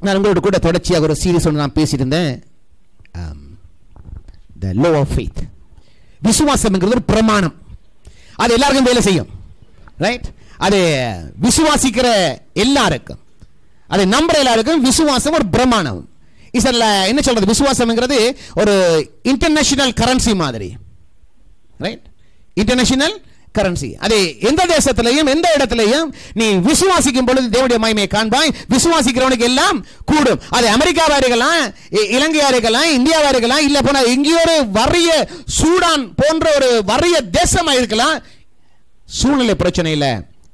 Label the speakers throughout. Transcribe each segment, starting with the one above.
Speaker 1: நான் உங்களோட கூட தொடர்ச்சியாக ஒரு சீரிஸ் ஒன்று நான் பேசியிருந்தேன். The law of faith. விசுவாசம்ங்கிறது ஒரு பிரமாணம். அது எல்லாருக்கும் வேலை செய்யும். ரைட்? அது விசுவாசிக்கிற எல்லாருக்கும், அதை நம்புற எல்லாருக்கும் விசுவாசம் ஒரு பிரமாணம். என்ன சொல்றது, விசுவாசம்ங்கிறது ஒரு இன்டர்நேஷனல் கரன்சி மாதிரி. ரைட்? International currency. அது எந்த தேசத்திலையும் எந்த இடத்திலையும் நீ விசுவாசிக்கும் பொழுது தேவனுடைய மகிமையை காண்பாய். விசுவாசிக்கிறவனுக்கு எல்லாம் கூடும். அது அமெரிக்காவா இருக்கலாம், இலங்கையா இருக்கலாம், இந்தியாவா இருக்கலாம், இல்ல போனா எங்கேயோ ஒரு வறிய சூடான் போன்ற ஒரு வறிய தேசமா இருக்கலாம். சூழ்நிலை பிரச்சனை இல்ல,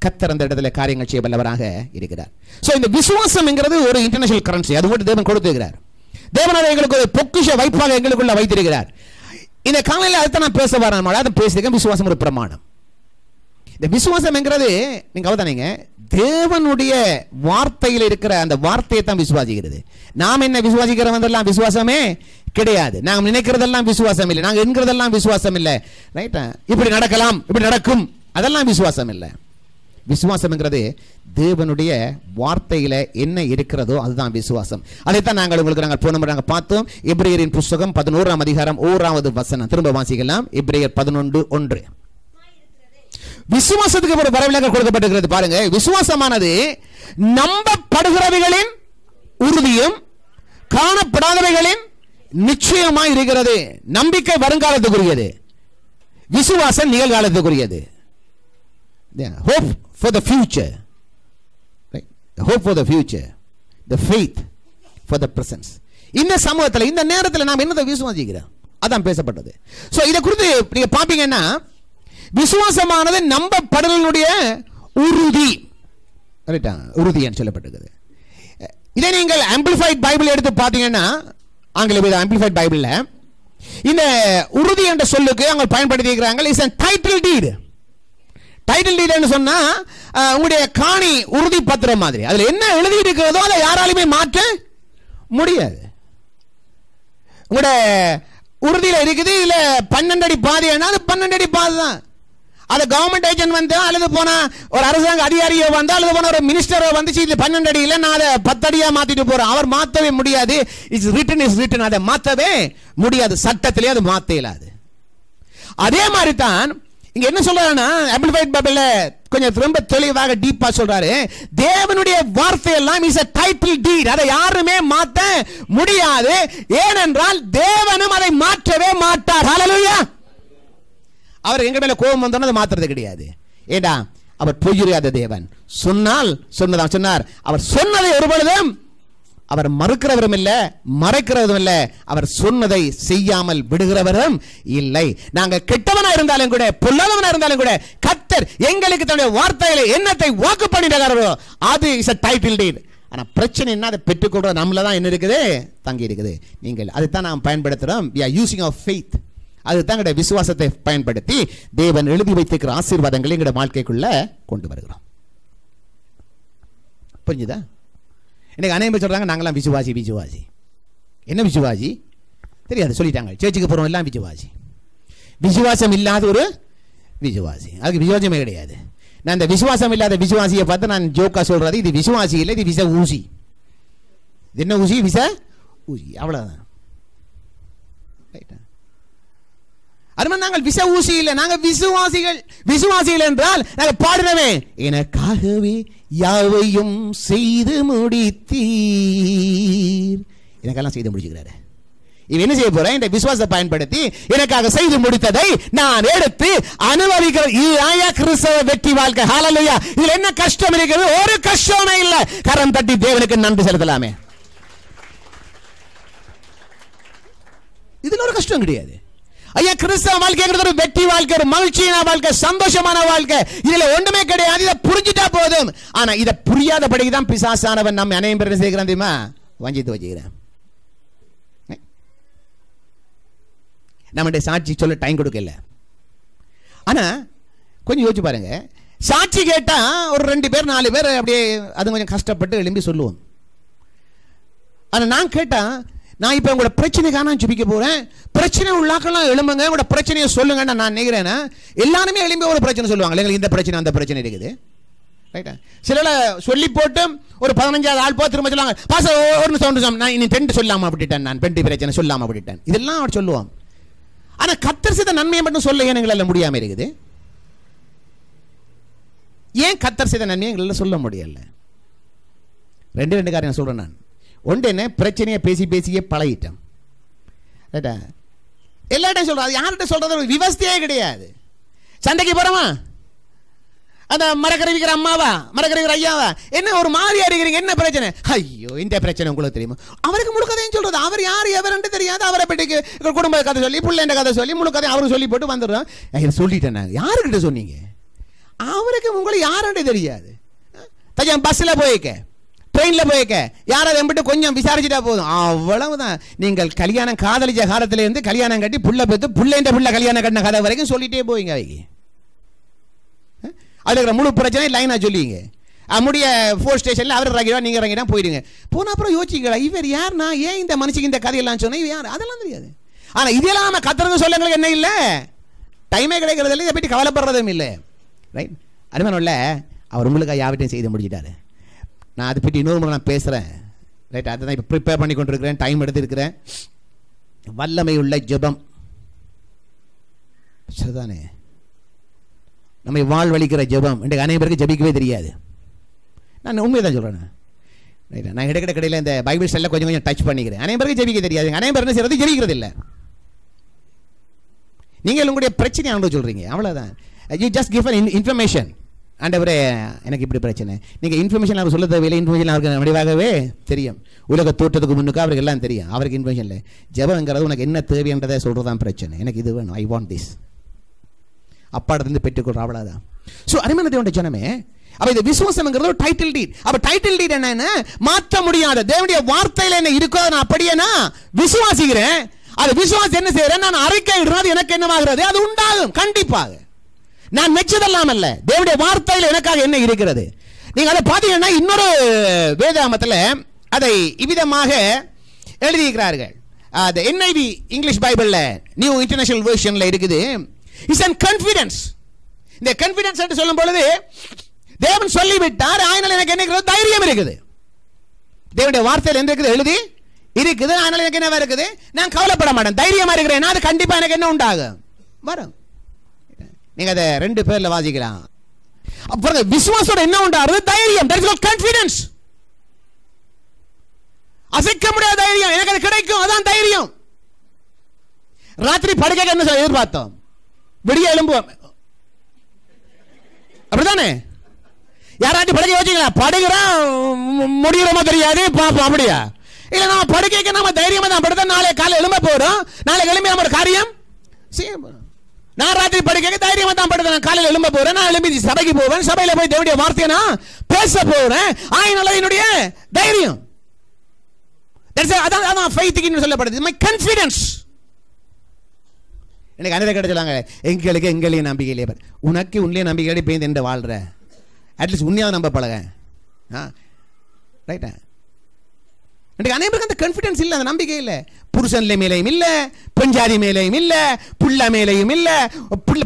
Speaker 1: கர்த்தர் அந்த இடத்துல காரியங்கள் செய்ய வல்லவராக இருக்கிறார். சோ இந்த விசுவாசம்ங்கிறது ஒரு இன்டர்நேஷனல் கரன்சி. அது மட்டும் தேவன் கொடுத்திருக்கிறார். தேவன் அதை எங்களுக்கு ஒரு பொக்கிஷ வைப்பாக எங்களுக்குள்ள வைத்திருக்கிறார். இந்த காலையில் அதுதான் நான் பேச வரேன். அதை பேசியிருக்கேன். விசுவாசம் ஒரு பிரமாணம். இந்த விசுவாசம்ங்கிறது நீங்க அவதானீங்க, தேவனுடைய வார்த்தையில் இருக்கிற அந்த வார்த்தையை தான் விசுவாசிக்கிறது. நாம் என்ன விசுவாசிக்கிறவங்க விசுவாசமே கிடையாது. நாம் நினைக்கிறதெல்லாம் விசுவாசம் இல்லை, நாங்கள் என்கிறதெல்லாம் விசுவாசம் இல்லை. ரைட்டா? இப்படி நடக்கலாம், இப்படி நடக்கும், அதெல்லாம் விசுவாசம் இல்லை. விசுவாசம்ங்கிறது தேவனுடைய வார்த்தையில என்ன இருக்கிறதோ அதுதான் விசுவாசம். அதைத்தான் நாங்கள் போன முறை பார்த்தோம். எபிரேயரின் புத்தகம் 11ஆம் அதிகாரம் 1வது வசனம். திரும்ப வாசிக்கலாம். எபிரேயர் 11:1. விசுவாசத்துக்கு ஒரு வரவிலக்கல் கொடுக்கப்பட்டிருக்கிறது. பாருங்க, விசுவாசமானது நம்பப்படுகிறவைகளின் உறுதியும் காணப்படாதவைகளின் நிச்சயமாய் இருக்கிறது. நம்பிக்கை வருங்காலத்துக்குரியது, விசுவாசம் நிகழ்காலத்துக்குரியது. Hope for the future, right? The hope for the future, the faith for the present. இந்த சமூகத்தில் இந்த நேரத்தில் நாம் என்னதை விசுவாசிக்கிறோம் அதான் பேசப்பட்டது. சோ இதை குறித்து நீங்க பாப்பீங்கன்னா, விசுவாசமானது நம்பப்படுதலுடைய உறுதி, ரைட்டா? உறுதி என்று சொல்லப்பட்டிருக்கிறது. இதை நீங்கள் ஆம்பிளிஃபைட் பைபிள் எடுத்து பார்த்தீங்கன்னா, ஆங்கில ஆம்பிளிஃபைட் பைபிள்ல இந்த உறுதி என்ற சொல்லுக்கு அவங்க பயன்படுத்தி இருக்கிறாங்க. Is a title deed. Title டீட் என்று சொன்னா உங்களுடைய காணி உறுதி பத்திரம் மாதிரி. அதுல என்ன எழுதி இருக்கிறதோ அதை யாராலுமே மாற்ற முடியாது. உங்களுடைய உறுதியில இருக்குது, இதுல 12 அடி பாதி, அது 12 அடி பாதி தான். அது கவர்மெண்ட் ஏஜென்ட் வந்து அல்லது போனா ஒரு அரசாங்க அதிகாரியோ வந்து அல்லது போன ஒரு மினிஸ்டரோ வந்துச்சு, இது 12 அடி இல்லை, நான் அதை 10 அடியா மாத்திட்டு போறேன். அவர் மாத்தவே முடியாது. It's written. அதை மாத்தவே முடியாது. சட்டத்திலே அது மாத்த இயலாது. அதே மாதிரி தான் இங்க என்ன சொல்றாருன்னா, ஆம்பிளிஃபைட் பைபிள்ல கொஞ்சம் ரொம்ப தெளிவாக டீப்பா சொல்றாரு. தேவனுடைய வார்த்தை எல்லாம் இஸ் a title deed. அதை யாருமே மாற்ற முடியாது. ஏனென்றால் தேவனும் அதை மாற்றவே மாட்டார். ஹல்லேலூயா. அவர் எங்க மேல கோபம் வந்தோன்னு அதை மாத்துறது கிடையாது. ஏடா, அவர் பொய்யுரையாத தேவன். சொன்னால் சொன்னதான் சொன்னார். அவர் சொன்னதை ஒருபொழுதும் அவர் மறுக்கிறவரும் இல்லை, மறைக்கிறவரும் இல்லை. அவர் சொன்னதை செய்யாமல் விடுகிறவரும் இல்லை. நாங்கள் கெட்டவனா இருந்தாலும் கூட, பொல்லாதவனா இருந்தாலும் கூட, கர்த்தர் எங்களுக்கு தன்னுடைய வார்த்தையில என்னத்தை வாக்கு பண்ணிட்டாரோ அது இஸ் a title deed. ஆனா பிரச்சனை என்ன, அதை பெற்றுக்கொள்ள நம்மள தான் என்ன இருக்குது, தங்கி இருக்குது. நீங்கள் அதைத்தான் நாம் பயன்படுத்துறோம். we are using our faith. அதுதான் எங்களுடைய விசுவாசத்தை பயன்படுத்தி தேவன் எழுதி வைத்திருக்கிற ஆசீர்வாதங்களை எங்களுடைய வாழ்க்கைக்குள்ள கொண்டு வருகிறோம். புரிஞ்சுதா? எனக்கு அநேகம் சொல்றாங்க நாங்களாம் விசுவாசி. என்ன விசுவாசி தெரியாது சொல்லிட்டாங்க. சேர்ச்சுக்கு போறோம் எல்லாம் விசுவாசி. விசுவாசம் இல்லாத ஒரு விசுவாசி, அதுக்கு விசுவாசமே கிடையாது. நான் இந்த விசுவாசம் இல்லாத விசுவாசியை பார்த்து நான் ஜோக்கா சொல்றது, இது விசுவாசி இல்லை, இது விச ஊசி. இது என்ன ஊசி? விச ஊசி. அவ்வளவுதான். அதுமாதிரி நாங்கள் விச ஊசி இல்லை, நாங்கள் விசுவாசிகள் என்றால் நாங்கள் பாடுறவே, எனக்காகவே யாவையும் செய்து முடித்தீர். எனக்கெல்லாம் செய்து முடிச்சுக்கிறாரு. இவன் என்ன செய்ய போறேன்? இந்த விசுவாசத்தை பயன்படுத்தி எனக்காக செய்து முடித்ததை நான் எடுத்து அனுபவிக்கிறேன். இது கிறிஸ்தவ வெற்றி வாழ்க்கை. ஹல்லேலூயா. இதுல என்ன கஷ்டம் இருக்கிறது? ஒரு கஷ்டமே இல்லை. கரம் தட்டி தேவனுக்கு நன்றி செலுத்தலாமே. இதுல ஒரு கஷ்டம் கிடையாது. ஐயா, கிறிஸ்தவ வாழ்க்கைங்கிறது ஒரு வெற்றி வாழ்க்கை, ஒரு மகிழ்ச்சியான வாழ்க்கை, சந்தோஷமான வாழ்க்கை. இதுல ஒண்ணுமே கிடையாது. இதை புரிஞ்சுட்டா போதும். ஆனா இதை புரியாதபடிதான் பிசாசானவன் நம்ம அனைவரும் பேர் செய்கிறான் தெரியுமா? வஞ்சித்து வச்சுக்கிறேன். நம்முடைய சாட்சி சொல்ல டைம் கொடுக்கல. ஆனா கொஞ்சம் யோசிச்சு பாருங்க, சாட்சி கேட்டா ஒரு 2 பேர் 4 பேர் அப்படியே அது கொஞ்சம் கஷ்டப்பட்டு எழும்பி சொல்லுவோம். ஆனா நான் கேட்டா, நான் இப்ப உங்களோட பிரச்சனைக்கான ஜெபிக்க போறேன், பிரச்சனை உள்ளாக்கெல்லாம் எழும்புங்க, உங்களோட பிரச்சனையை சொல்லுங்க. நான் நினைக்கிறேன்னா எல்லாருமே எழும்பி ஒரு பிரச்சனை சொல்லுவாங்க. இந்த பிரச்சனை அந்த பிரச்சனை இருக்குது. ரைட்டா? சில சொல்லி போட்டு ஒரு 15வது ஆள் போக திரும்ப சொல்லுவாங்க, பாஸ்டர் ஒரு நிமிஷம் நான் இனி பெண்டு சொல்லாமல் விட்டுட்டேன், நான் பெண்டு பிரச்சனை சொல்லாமல் விட்டுட்டேன், இதெல்லாம் அவர் சொல்லுவான். ஆனால் கர்த்தர் செய்த நன்மையை மட்டும் சொல்ல ஏன் எங்களால் முடியாமல் இருக்குது? ஏன் கர்த்தர் செய்த நன்மையை எங்களால் சொல்ல முடியல? ரெண்டு காரியம் சொல்கிறேன் நான். ஒன்று என்ன, பிரச்சனையை பேசி பேசியே பழகிட்டேன். ரைட்டா? எல்லார்ட்டையும் சொல்கிறேன். அது யார்கிட்ட சொல்கிறது விவஸ்தையே கிடையாது. சண்டைக்கு போகிறோமா, அந்த மரக்கறிவிக்கிற அம்மாவா மரக்கறிவிக்கிற ஐயாவா என்ன ஒரு மாதிரியா இருக்கிறீங்க, என்ன பிரச்சனை? ஐயோ இந்த பிரச்சனை உங்களுக்கு தெரியுமா? அவருக்கு முழு கதையும் சொல்றது. அவர் யார் எவருன்னு தெரியாது. அவரை பற்றி குடும்ப கதை சொல்லி பிள்ளைண்ட கதை சொல்லி முழு கதை அவருக்கு சொல்லி போட்டு வந்துடுறோம். சொல்லிட்டேன் நான். யாருக்கிட்ட சொன்னீங்க? அவருக்கு உங்களுக்கு யாருன்னு தெரியாது. தஜான் பஸ்ஸில் போய்க்க, ட்ரெயினில் போய்க்க, யாராவது எம்பிட்டு கொஞ்சம் விசாரிச்சுட்டா போதும், அவ்வளவுதான். நீங்கள் கல்யாணம் காதலிச்ச காலத்திலேருந்து கல்யாணம் கட்டி புள்ள பெற்று புள்ளைண்ட புள்ள கல்யாணம் கட்டின கதை வரைக்கும் சொல்லிட்டே போவீங்க. அவைக்கு அதில் இருக்கிற முழு பிரச்சனை லைனாக சொல்லிங்க. முடிய 4 ஸ்டேஷனில் அவர் இறங்கிடுவா, நீங்கள் இறங்கிட்டா போயிடுங்க. போனால் அப்புறம் யோசிக்கிறா, இவர் யார்னா, ஏன் இந்த மனுஷிக்கு இந்த கதையெல்லாம் சொன்னால் இவர் யார், அதெல்லாம் தெரியாது. ஆனால் இதெல்லாம் நம்ம கத்துறது சொல்ல எங்களுக்கு என்ன இல்லை, டைமே கிடைக்கிறது இல்லை, இதை பற்றி கவலைப்படுறதும் இல்லை. ரைட்? அருமையானவர்களே, அவர் உங்களுக்கு யாவற்றையும் செய்து முடிச்சிட்டாரு. நான் அதை பற்றி இன்னொரு முறை நான் பேசுகிறேன். ரைட்? அதை தான் இப்போ ப்ரிப்பேர் பண்ணி கொண்டிருக்கிறேன், டைம் எடுத்துருக்கிறேன். வல்லமை உள்ள ஜெபம் சரிதானே? நம்மை வாழ்வழிக்கிற ஜெபம் இன்றைக்கு அனைவருக்கு ஜெபிக்கவே தெரியாது. நான் உண்மையை தான் சொல்கிறேன். ரைட்டா? நான் இடைக்கிட கடையில் இந்த பைபிள் ஸ்டைலில் கொஞ்சம் டச் பண்ணிக்கிறேன். அனைவருக்கு ஜெபிக்க தெரியாது. அனைவரும் என்ன செய்கிறது, ஜெபிக்கிறது இல்லை. நீங்கள் உங்களுடைய பிரச்சனை ஆண்டு சொல்கிறீங்க, அவ்வளோதான். You just give an information. ஆண்டவரே எனக்கு இப்படி பிரச்சனை, நீங்கள் இன்ஃபர்மேஷன் அவர் சொல்ல தேவையில்லை. இன்ஃபர்மேஷன் அவருக்கு முடிவாகவே தெரியும். உலக தோற்றத்துக்கு முன்னுக்கு அவருக்கு எல்லாம் தெரியும். அவருக்கு இன்ஃபர்மேஷன் இல்லை. ஜெபங்கிறது உனக்கு என்ன தேவைன்றதை சொல்கிறது தான் பிரச்சனை. எனக்கு இது வேணும், ஐ வாண்ட் திஸ், அப்பாடத்திலிருந்து பெற்றுக்கொள்ற, அவ்வளோதான். ஸோ அருமையான தேவனுடைய ஜனமே, அப்போ இந்த விசுவாசம்ங்கிறது ஒரு டைட்டில் டீட். அப்போ டைட்டில் டீட் என்னன்னா, மாற்ற முடியாத தேவனுடைய வார்த்தையில் என்ன இருக்கோ நான் அப்படியே நான் விசுவாசிக்கிறேன். அது விசுவாசம் என்ன செய்யறேன், நான் அறிக்கை இடுறது, எனக்கு என்னவாகிறது, அது உண்டாகும் கண்டிப்பாக. நான் மெச்சதெல்லாம் அல்ல, தேவனுடைய வார்த்தையில் எனக்காக என்ன இருக்கிறது. நீங்கள் அதை பார்த்தீங்கன்னா இன்னொரு வேதாகமத்தில் அதை இவ்விதமாக எழுதியிருக்கிறார்கள். அது NIV இங்கிலீஷ் பைபிளில் நியூ இன்டர்நேஷனல் வெர்ஷனில் இருக்குது. It's an confidence. இந்த கான்ஃபிடன்ஸ் என்று சொல்லும் பொழுது தேவன் சொல்லிவிட்டார், அதனால் எனக்கு என்ன இருக்குது, தைரியம் இருக்குது. தேவனுடைய வார்த்தையில் என்ன இருக்குது, எழுதி இருக்குது, அதனால் எனக்கு என்ன இருக்குது, நான் கவலைப்பட மாட்டேன், தைரியமா இருக்கிறேன். அது கண்டிப்பாக எனக்கு என்ன உண்டாகும், வரும். நீங்க அதை 2 பேர்ல வாசிக்கலாம். அப்புறம் விசுவாசத்தோட என்ன உண்டாகிறது, தைரியம். That is called confidence. அசைக்க முடியாத தைரியம், எனக்கு அது கிடைக்கும், அதான் தைரியம். ராத்திரி படுக்க என்ன எதிர்பார்த்தோம், விடிய எழும்புவோம், அப்படித்தானே? யாராட்டி படுக்க யோசிங்களா, படுகிறோம் முடிகிறோமோ தெரியாது, பாப்போம், அப்படியா? இல்ல நம்ம படுக்கைக்கு நம்ம தைரியமா தான் படுத்தோம், நாளை காலை எழும்ப போறோம், நாளை எழும்பி நம்ம ஒரு காரியம் செய்ய போறோம். நான் ராத்திரி படுக்கைக்கு தைரியமா தான் படுத்தேன், காலையில் எழும்ப போறேன், நான் எழும்பி சபைக்கு போவேன், சபையில போய் தேவனுடைய வார்த்தையை நான் பேச போறேன், அதனால என்னுடைய தைரியம். அதான் ஃபெய்த்க்கு சொல்லப்படுது, மை கான்ஃபிடன்ஸ். எனக்கு அனைத்து கிடைச்சாங்க, எங்களுக்கு எங்களையும் நம்பிக்கை இல்லையே, உனக்கு உன்னையே நம்பிக்கை போய் எந்த வாழ்ற, அட்லீஸ்ட் உண்மையாக நம்ப பழக. ரைட்டா? எனக்கு அனைவருக்கு அந்த கான்ஃபிடன்ஸ் இல்லை, அந்த நம்பிக்கை இல்லை. புருஷன்ல மேலையும் இல்லை, பெஞ்சாதி மேலையும் இல்லை, புள்ள மேலையும் இல்லை,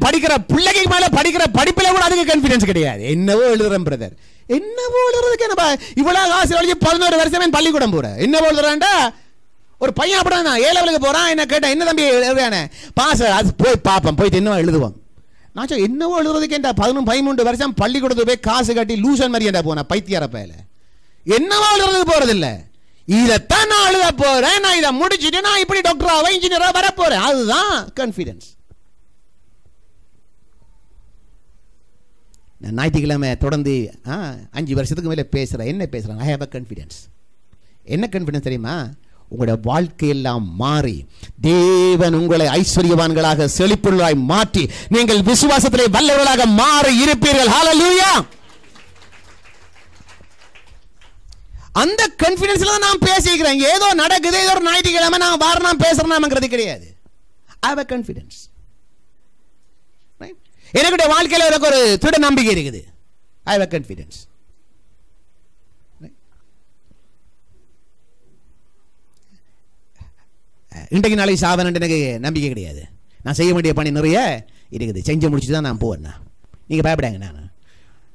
Speaker 1: படிக்கிற பிள்ளைக்கு மேலே படிக்கிற படிப்பில் கூட அதுக்கு கான்ஃபிடன்ஸ் கிடையாது. என்னவோ எழுதுறேன் பிரதர், என்னவோ எழுதுறதுக்கு என்ன இவ்வளோ காசு வழிச்சு 11 வருஷம் பள்ளிக்கூடம் போற, என்னவோ எழுதுறான்டா. ஒரு பையன் அப்படின்னா 7 லெவலுக்கு போறான், என்ன கேட்டேன், என்ன தம்பி எழுதுறானே, பாஸ், அது போய் பார்ப்போம், போயிட்டு என்னவோ எழுதுவோம். நான் சொல் என்னவோ எழுதுறதுக்கு என்ன 13 வருஷம் பள்ளிக்கூடத்துக்கு போய் காசு கட்டி லூசன் மாதிரி என்ன போன பைத்தியார பையில, என்னவோ எழுதுறதுக்கு போறதில்லை. இதைத்தான் நான் எழுத போறேன், நான் இதை முடிச்சுட்டு நான் இப்படி டாக்டராக இன்ஜினியராக வர போறேன், அதுதான் கான்ஃபிடன்ஸ். நான் ஞாயிற்றுக்கிழமை தொடர்ந்து 5 வருஷத்துக்கு மேலே பேசுகிறேன். என்ன பேசுகிறேன்? I have a confidence. என்ன கான்ஃபிடன்ஸ் தெரியுமா? உங்களுடைய வாழ்க்கையெல்லாம் மாறி தேவன் உங்களை ஐஸ்வர்யவான்களாக செழிப்புள்ளாய் மாற்றி நீங்கள் விசுவாசத்திலே வல்லவர்களாக மாறி இருப்பீர்கள். ஹல்லேலூயா! அந்த கான்ஃபிடன்ஸ்ல தான் நான் பேசிக்கிறேன். ஏதோ நடக்குது, ஏதோ ஒரு ஞாயிற்றுக்கிழமை நான் வாரம் பேசுறேனாங்கிறது கிடையாது. I have a confidence. என்னுடைய வாழ்க்கையில் எனக்கு ஒரு திட நம்பிக்கை இருக்குது. I have a confidence. இன்றைக்கு நாளைக்கு சாவன் எனக்கு நம்பிக்கை கிடையாது. நான் செய்ய வேண்டிய பணி நிறைய இருக்குது, செஞ்சு முடிச்சுட்டு தான் நான் போவேன். நீங்கள் பயப்படாங்க,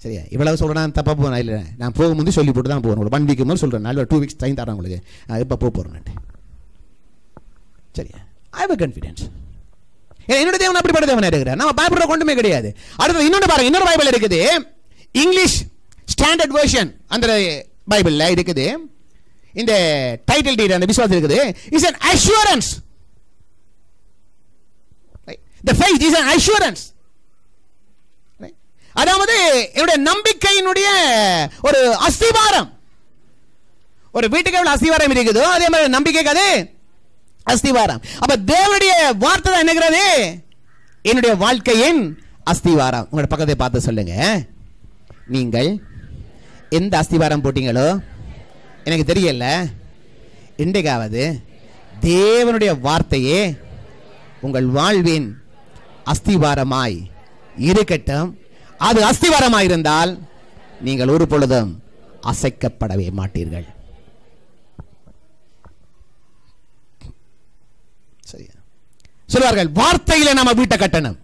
Speaker 1: சரியா? இவ்வளவு சொல்கிறேன் தப்பாக போகிறேன் இல்லை, நான் போகும்போது சொல்லி போட்டு தான் போகணும். 1 வீக் முதல் சொல்கிறேன், நாலு 2 வீக்ஸ் டைம் தரேன் உங்களுக்கு, இப்போ போகிறேன்ட்டு. சரியா? I have confidence. என்னோட தேவன் அப்படிப்பட்ட தேவனாக இருக்கிறார். நம்ம பயப்படுற கொண்டுமே கிடையாது. அடுத்தது இன்னொன்று பாருங்க, இன்னொரு பைபிள் இருக்குது, இங்கிலீஷ் ஸ்டாண்டர்ட் வெர்ஷன். அந்த பைபிளில் இருக்குது இந்த டைட்டில் டீட், அந்த விசுவாசம் இருக்குது, is an assurance. The faith is an assurance. அதாவது என்னுடைய நம்பிக்கையினுடைய ஒரு அஸ்திவாரம். ஒரு வீட்டுக்கு எவ்வளவு அஸ்திவாரம் இருக்குதோ அதே மாதிரி நம்பிக்கைக்கு அது அஸ்திவாரம். அப்ப தேவனுடைய வார்த்தை தான் என்னங்கிறது, என்னுடைய வாழ்க்கையின் அஸ்திவாரம். உங்களோட பக்கத்தை பார்த்து சொல்லுங்க, நீங்கள் எந்த அஸ்திவாரம் போட்டீங்களோ எனக்கு தெரியல, இன்றைக்காவது தேவனுடைய வார்த்தையே உங்கள் வாழ்வின் அஸ்திவாரமாய் இருக்கட்டும். அது அஸ்திவாரமாய் இருந்தால் நீங்கள் ஒரு பொழுதும் அசைக்கப்படவே மாட்டீர்கள். சரியா? சொல்வார்கள், வார்த்தையில நம்ம வீட்டை கட்டணும்.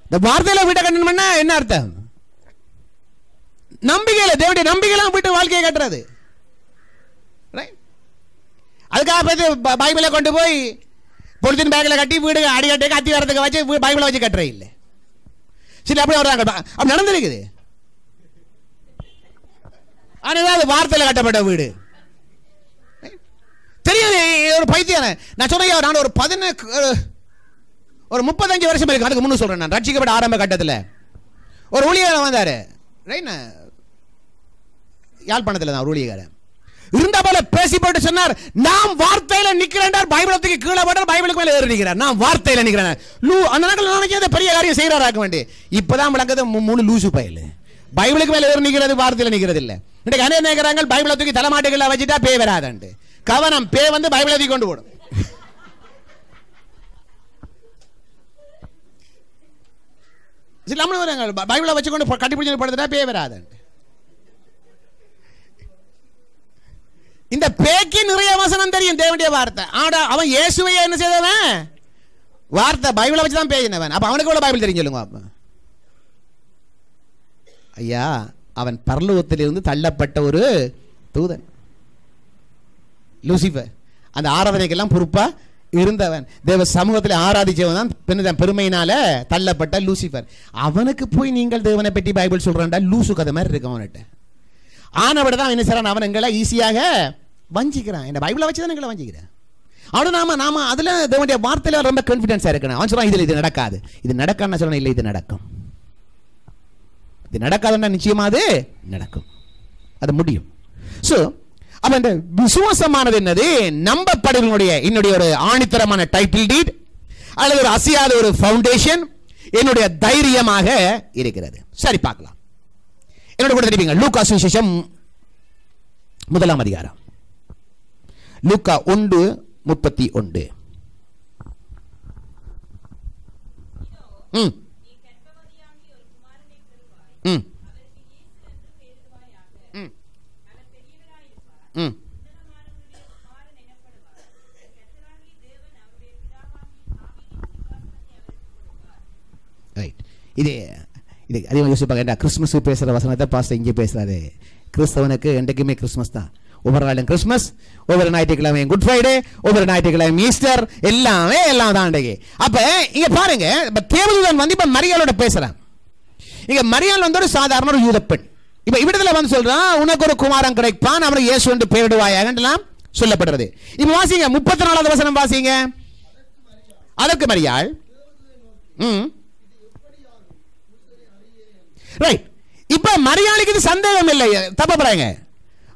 Speaker 1: இந்த வார்த்தையில வீட்டை கட்டணும் என்ன அர்த்தம்? நம்பிக்கையில, தேவனுடைய நம்பிக்கையில வீட்டு வாழ்க்கையை கட்டுறது. அதுக்காக பைபிளை கொண்டு போய் பொலித்தீன் பேக்கில் கட்டி வீடு அடிக்கட்டி கத்தி வரதுக்கு வச்சு பைபிளை வச்சு கட்டுற இல்லை. சரி, அப்படி வர்றாங்க, அப்படி நடந்திருக்குது. ஆனால் அது வார்த்தையில் கட்டப்பட்ட வீடு. தெரியாது, ஒரு பைத்தியம். நான் சொன்ன நான் ஒரு 35 வருஷம் இருக்கு, அதுக்கு முன்னு சொல்றேன். நான் ரட்சிக்கப்பட்ட ஆரம்ப கட்டத்தில் ஒரு ஊழியர் வந்தாரு, யாழ்ப்பாணத்தில் தான் ஒரு ஊழியர் இருந்த போல பேசி போட்டு சொன்னார், நாம் வார்த்தையில நிக்கிறேன். பைபிளத்துக்கு கீழே போட பைபிளுக்கு மேல ஏறி நிக்கிறார். நான் வார்த்தையில நிக்கிறேன். அந்த நாட்கள் நினைச்சது பெரிய காரியம் செய்யறாராக்க வேண்டி, இப்பதான் விளக்குது மூணு லூசு பயல். பைபிளுக்கு மேல ஏறி நிக்கிறது, வார்த்தையில நிக்கிறது இல்ல. இன்னைக்கு அநேக நினைக்கிறாங்க பைபிளை தூக்கி தலைமாட்டுகளை வச்சுட்டா பேய் வராதுன்ட்டு. கவனம், பேய் வந்து பைபிளை தூக்கி கொண்டு போடும். பைபிளை வச்சு கொண்டு கட்டிப்பிடிச்சு படுத்துட்டா பேய் வராதுன்ட்டு. இந்த பேய்க்கு நிறைய வசனம் தெரியும், தேவனுடைய வார்த்தை. ஆனா அவன் இயேசுவையே என்ன செய்தவன்? வார்த்தை பைபிளை வச்சு தான் பேயினவன். அப்ப அவனுக்கு எவ்வளவு பைபிள் தெரியும் சொல்லுங்க. அப்ப ஐயா, அவன் பரலோகத்திலிருந்து தள்ளப்பட்ட ஒரு தூதன், லூசிபர். அந்த ஆராதனைக்கெல்லாம் பொறுப்பா இருந்தவன், தேவ சமூகத்தில் ஆராதிச்சவன் தான் பெருமையினால தள்ளப்பட்ட லூசிபர். அவனுக்கு போய் நீங்கள் தேவனை பற்றி பைபிள் சொல்றான்டா, லூசு கதை மாதிரி இருக்கு அவன்கிட்ட. ஆனவிட தான் என்ன செய்றான், அவன் எங்களை ஈஸியாக வஞ்சிக்கிறான். இந்த பைபிளை வச்சு தான் எங்களை வஞ்சிக்கிறேன். அவனு நாம அதுல தேவனுடைய வார்த்தையில ரொம்ப கான்ஃபிடன்ஸா இருக்கணும். அவன் சொல்றான், இதுல இது நடக்காது, இது நடக்கான்னு சொல்றான். இல்லை, இது நடக்கும். இது நடக்காதுன்னா நிச்சயமா அது நடக்கும், அது முடியும். சோ அப்ப இந்த விசுவாசமானது என்னது? நம்பப்படுவதனுடைய என்னுடைய ஒரு ஆணித்தரமான டைட்டில் டீட் அல்லது ஒரு அசையாத ஒரு ஃபவுண்டேஷன் என்னுடைய தைரியமாக இருக்கிறது. சரி, பார்க்கலாம். என்னோட கூட தெரிவிங்க, லூக்கா சுவிசேஷம் 1 அதிகாரம், லூக்கா 1:31. இது அதிகமாக யோசிப்பாங்க, கிறிஸ்துமஸ் பேசுகிற வசனத்தை பாஸ்டர் இங்கே பேசுறாரு. கிறிஸ்தவனுக்கு என்றைக்குமே கிறிஸ்துமஸ் தான். ஒவ்வொரு நாளும் கிறிஸ்துமஸ், ஒவ்வொரு ஞாயிற்றுக்கிழமையும் குட் ஃப்ரைடே, ஒவ்வொரு ஞாயிற்றுக்கிழமை ஈஸ்டர், எல்லாமே எல்லாம் தான் அன்றைக்கு. அப்ப இங்க பாருங்க, தேவதூதன் வந்து இப்ப மரியாளோட பேசுறான். இங்க மரியாள் வந்து ஒரு சாதாரண ஒரு யூதப்பெண். இப்ப இவ்விடத்துல வந்து சொல்றான், உனக்கு ஒரு குமாரன் கிடைப்பான், அவனுக்கு இயேசு என்று பெயரிடுவாயாக சொல்லப்படுறது. இப்ப வாசிங்க 34வது வசனம் வாசிங்க. அதற்கு மரியாள் ரைட். இப்ப மரியாளுக்கு இது சந்தேகம் இல்லை, தப்பப்படுறாங்க.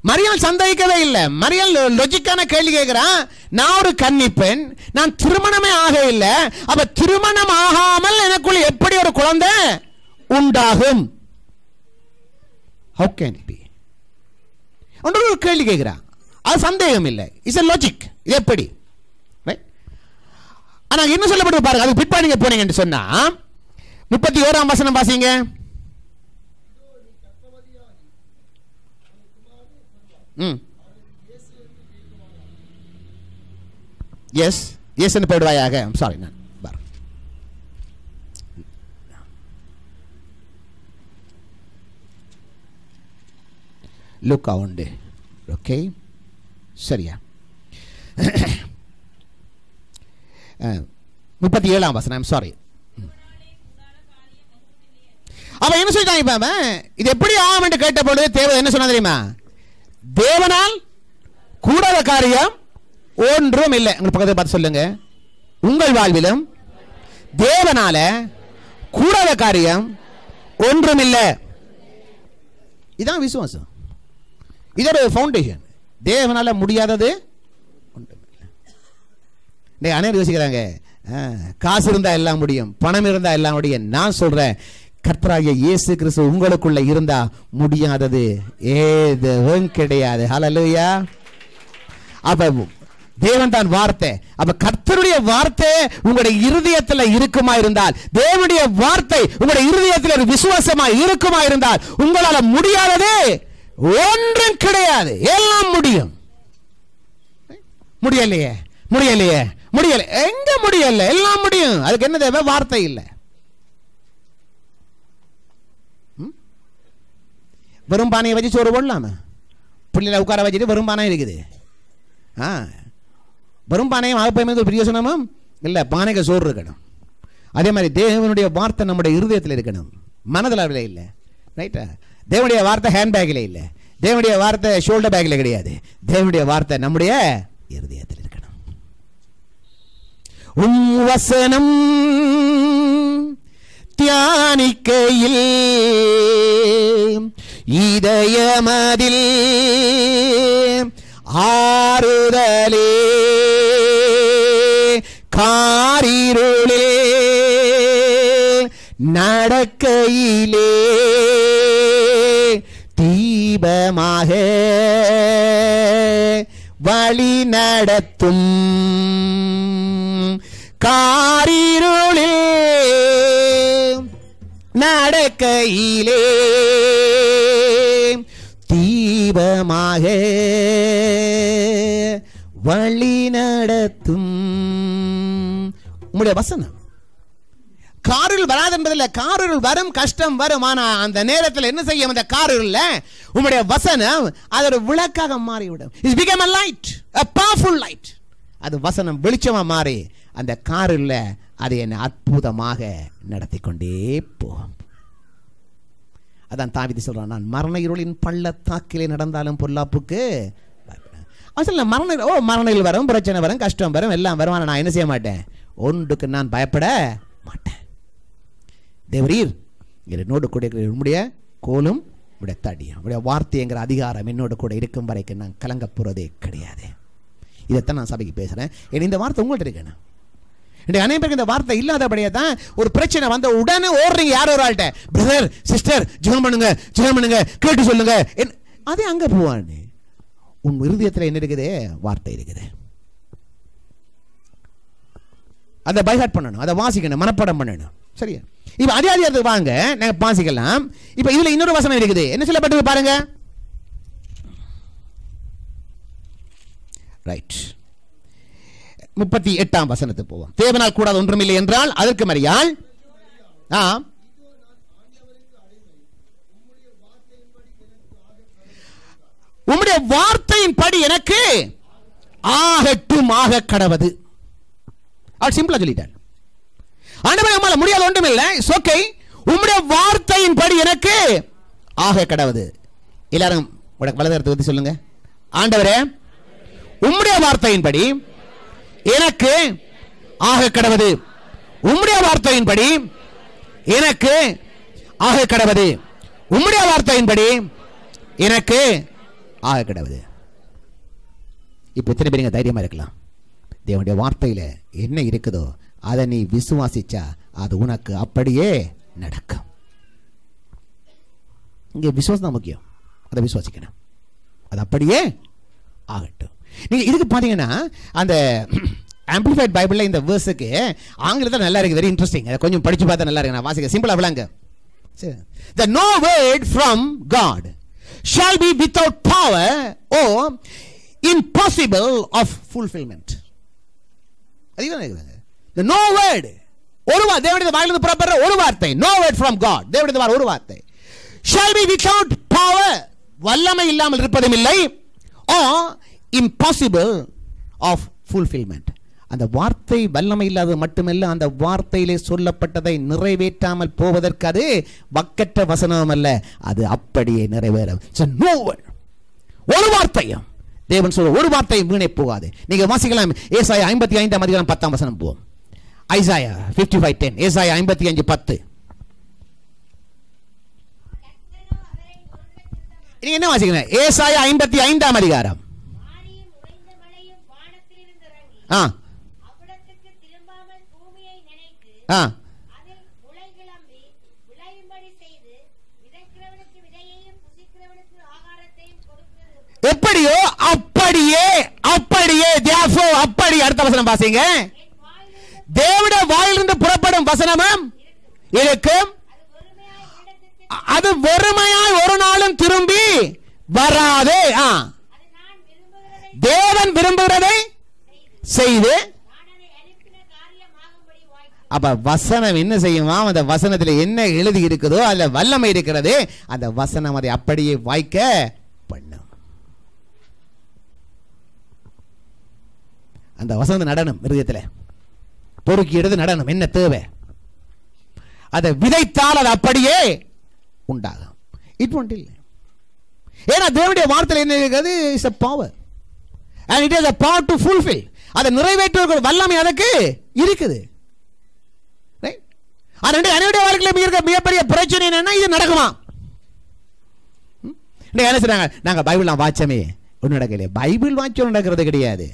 Speaker 1: மரியாள் சந்தேகிக்கவே இல்லை. மரியாள் லாஜிக்கான கேள்வி கேட்கிறான், நான் ஒரு கன்னிப்பெண், நான் திருமணமே ஆக இல்லை, அப்ப திருமணம் ஆகாமல் எனக்குள்ள எப்படி ஒரு குழந்தை உண்டாகும்? How can it be? ஒரு கேள்வி கேட்கிறான், அது சந்தேகம் இல்லை, இட்ஸ் a logic. இது எப்படி? ஆனா என்ன சொல்லப்பட்டு பாருங்க, அது பிற்பா நீங்க போனீங்கன்னு சொன்னா 31ஆம் வசனம் வாசிங்க. எஸ் எஸ் என்று போயிடுவாயாக. சாரி, நான் லூக்கா உண்டு. ஓகே, சரியா? 37ஆம் வசனம். சாரி. அவன் என்ன சொல்லிட்டான்? இப்ப அவன் இது எப்படி ஆகும் என்று கேட்ட பொழுது தேவன் என்ன சொன்னா தெரியுமா? தேவனால் கூடாத காரியம் ஒன்றும் இல்லை. உங்க பக்கத்தை பார்த்து சொல்லுங்க, உங்கள் வாழ்விலும் தேவனால கூடாத காரியம் ஒன்றும் இல்லை. இதான் விசுவாசம். இதோட ஃபவுண்டேஷன். தேவனால முடியாதது ஒன்றும் இல்லை. அனைவரும் யோசிக்கிறாங்க, காசு இருந்தா எல்லாம் முடியும், பணம் இருந்தா எல்லாம் முடியும். நான் சொல்றேன், கர்த்தராகிய இயேசு கிறிஸ்து உங்களுக்குள்ள இருந்தா முடியாதது எதுவும் கிடையாது. ஹல்லேலூயா. அப்ப தேவன் தான் வார்த்தை. அப்ப கர்த்தருடைய வார்த்தை உங்களுடைய இருதயத்தில் இருக்குமா இருந்தால், தேவனுடைய வார்த்தை உங்களுடைய இருதயத்தில் ஒரு விசுவாசமா இருக்குமா இருந்தால், உங்களால முடியாதது ஒன்றும் கிடையாது. எல்லாம் முடியும். முடியலையே, முடியலையே, முடியல, எங்க முடியல? எல்லாம் முடியும். அதுக்கு என்ன தேவை? வார்த்தை இல்லை. வெறும் பானையை வச்சு சோறு போடலாம? பிள்ளைல உட்கார வச்சுட்டு வெறும் பானை இருக்குது. வெறும் பானையும் ஆகப்போய் பிரியோசனமும் இல்லை, பானைக்கு சோறு இருக்கணும். அதே மாதிரி தேவனுடைய வார்த்தை நம்முடைய இருதயத்தில் இருக்கணும், மனதில் இல்லை. ரைட்டா? தேவனுடைய வார்த்தை ஹேண்ட்பேக்கில் இல்லை, தேவனுடைய வார்த்தை ஷோல்டர் பேக்கில் கிடையாது. தேவனுடைய வார்த்தை நம்முடைய இருதயத்தில் இருக்கணும். வசனம் தியானிக்கையில் இதயமதில் ஆறுதலே, காரிருளே நடக்கையிலே தீபமாக வழி நடத்தும், காரிருளே நடக்கையிலே தீபமாக வழி நடத்தும் உம்முடைய வசனம். காரில் வராது என்பதில்லை, காரில் வரும், கஷ்டம் வரும். ஆனா அந்த நேரத்தில் என்ன செய்யும்? அந்த காரில் உம்முடைய வசனம் அது ஒரு விளக்காக மாறிவிடும். It became a light, a powerful light. அது வசனம் வெளிச்சமா மாறி அந்த காரில் அது என்னை அற்புதமாக நடத்தி கொண்டே போகும். அதான் தாவீது சொல்றான், நான் மரண இருளின் பள்ளத்தாக்கிலே நடந்தாலும் பொல்லாப்புக்கு மரணங்கள் வரும், பிரச்சனை வரும், கஷ்டம் வரும், எல்லாம் வரும். நான் என்ன செய்ய மாட்டேன்? ஒன்றுக்கு நான் பயப்பட மாட்டேன். தேவரீர் என்னோடு கூட உம்முடைய கோலும் உடைய தடியும் உடைய வார்த்தைங்கிற அதிகாரம் என்னோடு கூட இருக்கும் வரைக்கும் நான் கலங்க போறதே கிடையாது. இதைத்தான் நான் சபைக்கு பேசுறேன். இந்த வார்த்தை உங்கள்கிட்ட இருக்கணும். அனைவருக்கு இந்த வார்த்தை இல்லாதபடியே தான் ஒரு பிரச்சனை வந்த உடனே ஓடுறீங்க யாரோ ஒரு ஆள்கிட்ட, பிரதர் சிஸ்டர் ஜெபம் பண்ணுங்க, ஜெபம் பண்ணுங்க, கேட்டு சொல்லுங்க. அதே அங்க போவான்னு உன் இருதயத்தில் என்ன இருக்குது? வார்த்தை இருக்குது. அதை பைஹார்ட் பண்ணணும், அதை வாசிக்கணும், மனப்பாடம் பண்ணணும். சரியா? இப்ப அதே அதிகாரத்துக்கு வாங்க, நாங்க வாசிக்கலாம். இப்ப இதுல இன்னொரு வசனம் இருக்குது. என்ன சொல்லப்பட்டது பாருங்க. ரைட், 38ஆம் வசனத்துக்கு போவோம். தேவனால் கூடாது ஒன்றுமில்லை என்றால் அதற்கு மரியாள் உம்முடைய வார்த்தையின் படி எனக்கு ஆகட்டும், ஆக கடவது. அவர் சிம்பிளா சொல்லிட்டார். ஆண்டவரே உம்மால முடியாத ஒன்றுமில்லை, ஓகே, உம்முடைய வார்த்தையின் படி எனக்கு ஆக கடவது. எல்லாரும் வலதுகரத்தை ஊத்தி சொல்லுங்க, ஆண்டவரே உம்முடைய வார்த்தையின் படி எனக்கு ஆக கடவது. உம்முடைய வார்த்தையின்படி எனக்கு ஆக கடவது. உம்முடைய வார்த்தையின்படி எனக்கு ஆக கடவது. இப்ப எத்தனை பேருங்க தைரியமா இருக்கலாம்? தேவனுடைய வார்த்தையில என்ன இருக்குதோ அதை நீ விசுவாசிச்சா அது உனக்கு அப்படியே நடக்கும். இங்க விசுவாசம் தான் முக்கியம். அதை விசுவாசிக்கணும், அது அப்படியே ஆகட்டும். நீங்க இதுக்கு பாத்தீங்கன்னா அந்த ஆம்பிளிஃபைட் பைபிள்ல இந்த வேர்ஸுக்கு ஆங்கிலத்தில் நல்லா இருக்கு, வெரி இன்ட்ரெஸ்டிங். அதை கொஞ்சம் படிச்சு பார்த்தா நல்லா இருக்கு. நான் வாசிக்க சிம்பிளா விளங்க. The no word from God shall be without power or impossible of fulfillment. அதுதான் இருக்குது. The no word, ஒரு வார்த்தை தேவனுடைய வாயிலிருந்து புறப்படுற ஒரு வார்த்தை, no word from God, தேவனுடைய வார்த்தை ஒரு வார்த்தை, shall be without power, வல்லமை இல்லாமல் இருப்பதும் இல்லை, impossible of fulfillment. அந்த வார்த்தை வல்லமை இல்லாதது மட்டுமல்ல, அந்த வார்த்தையிலே சொல்லப்பட்டதை நிறைவேற்றாமல் போவதற்கு அது வக்கற்ற வசனம் அல்ல, அது அப்படியே நிறைவேறும். ஒரு வார்த்தையும் தேவன் சொல்ற ஒரு வார்த்தையும் வீணே போகாது. நீங்க வாசிக்கலாம் ஏசாயா 55 அதிகாரம் 10 வசனம் போவோம். ஐசாயா 55:10, ஏசாயா 55:10. நீங்க என்ன வாசிக்கணும்? ஏசாயா 55 அதிகாரம். எப்படியோ அப்படியே அப்படியே therefore அப்படி. அடுத்த வசனம் வாசிங்க. தேவனுடைய வாயிலிருந்து புறப்படும் வசனமும் இருக்கும், அது வெறுமையாய் ஒரு நாளும் திரும்பி வராதே. தேவன் விரும்புகிறதை செய்து, அப்ப வசனம் என்ன செய்யுமா? அந்த வசனத்தில் என்ன எழுதி இருக்குதோ அதுல வல்லமை இருக்கிறது, அந்த வசனம் அதை அப்படியே வாய்க்க பண்ணும். அந்த வசனம் நடனம் இருதயத்தில் பொறுக்கி எடுத்து நடனம். என்ன தேவை? அதை விதைத்தால் அது அப்படியே உண்டாகும். இட் ஒன்ட் இல்லை. ஏன்னா தேவனுடைய வார்த்தையில் என்ன இருக்கிறது? Is a power and it is a power to fulfill. அதை நிறைவேற்றுகிற வல்லமை அதுக்கு இருக்குது. ரைட்? அதனுடைய அனைவருடைய வாழ்க்கையில் இருக்க மிகப்பெரிய பிரச்சனை என்னன்னா இது நடக்குமா? என்ன சொல்றாங்க? நாங்க பைபிள் வாட்சமே ஒன்றும் நடக்கலையே. பைபிள் வாட்சம் நடக்கிறது கிடையாது.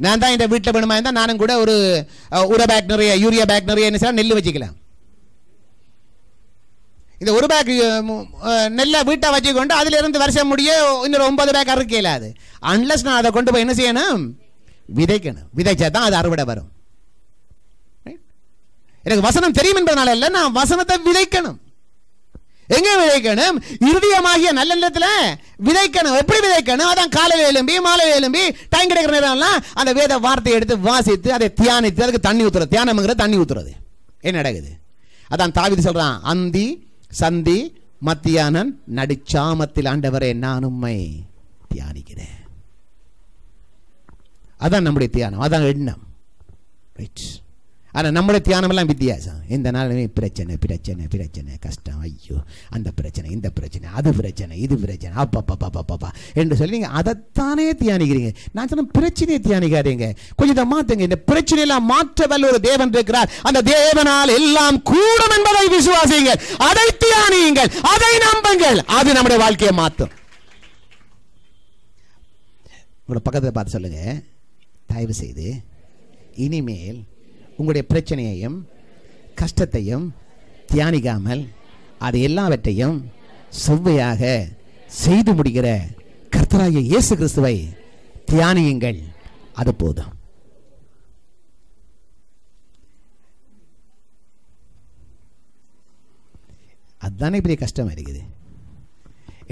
Speaker 1: நான் தான் இந்த வீட்டில் வேணுமா இருந்தால் நானும் கூட ஒரு உர பேக் நிறைய யூரியா பேக் நிறைய என்ன செய்யலாம், நெல் வச்சுக்கலாம். இந்த ஒரு பேக் நெல்லை வீட்டை வச்சுக்கொண்டு அதில் இருந்து வருஷம் முடிய இன்னொரு 9 பேக் அறுக்க இயலாது. அன்லஸ் நான் அதை கொண்டு போய் என்ன செய்யணும்? விதைக்கணும். விதைச்சா தான் அது அறுவடை வரும். எனக்கு வசனம் தெரியும் என்பதனால இல்லை, நான் வசனத்தை விதைக்கணும். எங்க விதைக்கணும்? இருதயமாகிய நல்ல நிலத்துல விதைக்கணும். எப்படி விதைக்கணும்? அதான் காலையில் எழும்பி மாலையில் எழும்பி டைம் கிடைக்கிற நேரம்லாம் அந்த வேத வார்த்தையை எடுத்து வாசித்து அதை தியானித்து அதுக்கு தண்ணி ஊத்துறது. தியானம்ங்கிற தண்ணி ஊத்துறது. என்ன நடக்குது? அதான் தாவீது சொல்றான், அந்தி சந்தி மத்தியானம் நடுச்சாமத்தில் ஆண்டவரே நான் உம்மை தியானிக்கிறேன். அதான் நம்முடைய தியானம், அதான் எண்ணம். ரைட். ஆனால் நம்முடைய தியானம் எல்லாம் வித்தியாசம். எந்த நாளுமே பிரச்சனை பிரச்சனை பிரச்சனை, கஷ்டம், ஐயோ அந்த பிரச்சனை இந்த பிரச்சனை அது பிரச்சனை இது பிரச்சனை அப்பா என்று சொல்லி நீங்கள் அதைத்தானே தியானிக்கிறீங்க. நான் சொன்ன பிரச்சனையை தியானிக்காதீங்க, கொஞ்சம் மாற்றுங்க. இந்த பிரச்சனையெல்லாம் மாற்ற வல்ல ஒரு தேவன் இருக்கிறார். அந்த தேவனால் எல்லாம் கூடும் என்பதை விசுவாசியுங்கள், அதை தியானியுங்கள், அதை நம்புங்கள். அது நம்முடைய வாழ்க்கையை மாற்றும். உங்களோட பக்கத்தில் பார்த்து சொல்லுங்க, தயவு செய்து இனிமேல் உங்களுடைய பிரச்சனையையும் கஷ்டத்தையும் தியானிக்காமல் அது எல்லாவற்றையும் செவ்வையாக செய்து முடிகிற கர்த்தராகிய இயேசு கிறிஸ்துவை தியானியுங்கள். அது போதும். அதுதானே பெரிய கஷ்டமா இருக்குது.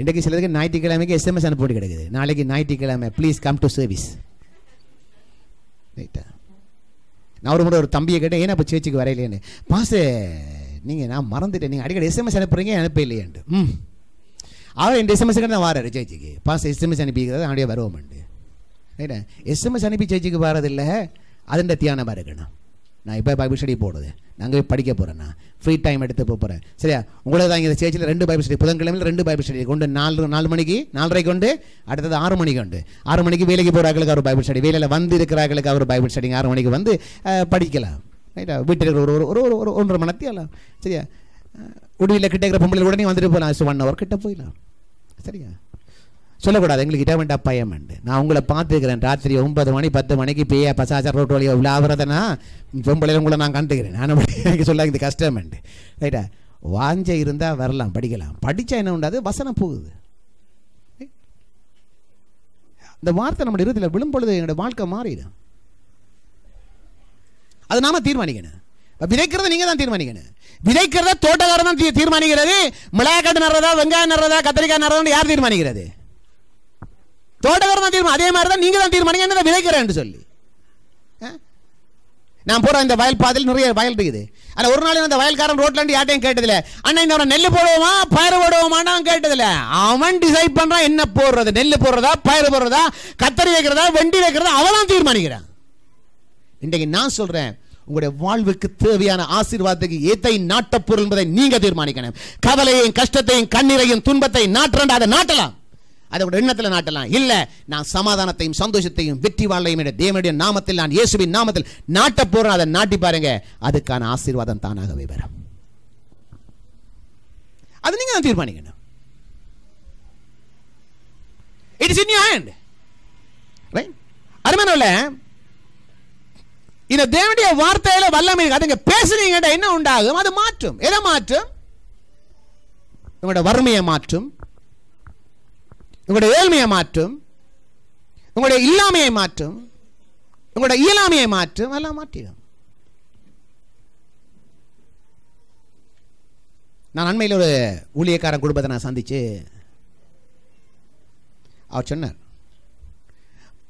Speaker 1: இன்றைக்கு சிலருக்கு ஞாயிற்றுக்கிழமைக்கு SMS அனுப்பி கிடக்குது, நாளைக்கு ஞாயிற்றுக்கிழமை ப்ளீஸ் கம் டு சர்வீஸ். ரைட்டா? நான் ஒரு முறை ஒரு தம்பியை கேட்டேன், ஏன்னா இப்போ சேர்ச்சுக்கு வரையிலேன்னு. பாசு நீங்கள் நான் மறந்துட்டேன், நீங்கள் அடிக்கடி SMS அனுப்புறீங்க, அனுப்ப இல்லையாண்டு. அவர் என் SMS தான் வாராரு சேர்ச்சிக்கு. பாசு SMS அனுப்பிக்கிறது அப்படியே வருவோம்ண்டு. ரைட்டா? SMS அனுப்பி சேர்ச்சிக்கு வரதில்லை, அதுண்ட தியானமாக இருக்கணும். நான் இப்போ பைபிள் ஸ்டடி போடுறது, நாங்கள் படிக்க போகிறேன், நான் ஃப்ரீ டைம் எடுத்து போகிறேன். சரியா? உங்களுக்கு தான் இங்கே சேர்ச்சில் 2 பைபிள் ஸ்டடி, புதன்கிழமையில் 2 பைபிள் ஸ்டடி கொண்டு 4 மணிக்கு 4:30 கொண்டு அடுத்தது 6 மணிக்கு உண்டு. 6 மணிக்கு வேலைக்கு போகிறார்களுக்கு அவர் பைபிள் ஸ்டடி, வேலையில் வந்து இருக்கிறார்களுக்கு அவர் பைபிள் ஸ்டடி 6 மணிக்கு வந்து படிக்கலாம். ரைட்டா? வீட்டில் ஒரு 1.5 மணி நேரம். சரியா? உடவில் கிட்ட இருக்கிற பொம்பளை உடனே வந்துட்டு போகலாம், 1 hour கிட்ட போயிடலாம். சரியா? சொல்லக்கூடாது எங்களுக்கு இடமெண்டா பயம் உண்டு. நான் உங்களை பார்த்துக்கிறேன், ராத்திரி 9 மணி 10 மணிக்கு பேயா பசாச்சார் ரோட்டு வழியாக விழாவுறதுனா பொம்பளையில் உங்களை நான் கண்டுக்கிறேன். நான் எனக்கு சொல்ல இது கஷ்டம் உண்டு. ரைட்டா? வாஞ்ச இருந்தால் வரலாம், படிக்கலாம். படித்தா என்ன உண்டாது? வசனம் போகுது. இந்த வார்த்தை நம்முடைய இருதயத்தில் விழும் பொழுது என்னோட வாழ்க்கை மாறிடும். அது நாம தீர்மானிக்கணும். விதைக்கிறத நீங்க தான் தீர்மானிக்கணும். விதைக்கிறத தோட்டக்காரன் தான் தீர்மானிக்கிறது. மிளகாய் நடுறதா வெங்காயம் நடுறதா கத்திரிக்காய் நடுறதா யார் தீர்மானிக்கிறது? தோட்டக்காரன் தான் தீர்மானம். அதே மாதிரி தான் நீங்க தான் தீர்மானிக்க என்ன விதைக்கிறேன் சொல்லி. நான் போற இந்த வயல் பாதையில் நிறைய வயல் இருக்குது. அதில் ஒரு நாள் அந்த வயல்காரன் ரோட்ல யார்ட்டையும் கேட்டதில்ல, அண்ணா இந்த நெல் போடுவோமா பயிர் போடுவோமான்னு கேட்டதில்ல. அவன் டிசைட் பண்றான் என்ன போடுறது, நெல் போடுறதா பயிர் போடுறதா கத்தரி வைக்கிறதா வெண்டி வைக்கிறதா அவன் தீர்மானிக்கிறான். இன்றைக்கு நான் சொல்றேன், உங்களுடைய வாழ்வுக்கு தேவையான ஆசீர்வாதத்துக்கு எதை நாட்ட பொருள் என்பதை நீங்க தீர்மானிக்கணும். கவலையையும் கஷ்டத்தையும் கண்ணீரையும் துன்பத்தை நாட்டா அதை நாட்டலாம், அதை உடைய எண்ணத்தில் நாட்டலாம். இல்ல நான் சமாதானத்தையும் சந்தோஷத்தையும் வெற்றி வாழையும் தேவனுடைய நாமத்தில் நான் இயேசுவின் நாமத்தில் நாட்ட போறேன், அதை நாட்டி பாருங்க, அதுக்கான ஆசீர்வாதம் தானாகவே வரும். அது நீங்க தான் தீர்மானிக்கணும். It is in your hand. Right? அருமையானவர்களே, இந்த தேவனுடைய வார்த்தையில வல்லமை இருக்கு. அதுங்க பேசுறீங்க என்ன உண்டாகும்? அது மாற்றும். எதை மாற்றும்? உங்களுடைய வறுமையை மாற்றும், உங்களுடைய ஏழ்மையை மாற்றும், உங்களுடைய இல்லாமையை மாற்றும், உங்களுடைய இயலாமையை மாற்றும், எல்லாம் மாற்றிடும். நான் அண்மையில் ஒரு ஊழியக்காரன் குடும்பத்தை நான் சந்திச்சு அவர் சொன்னார்,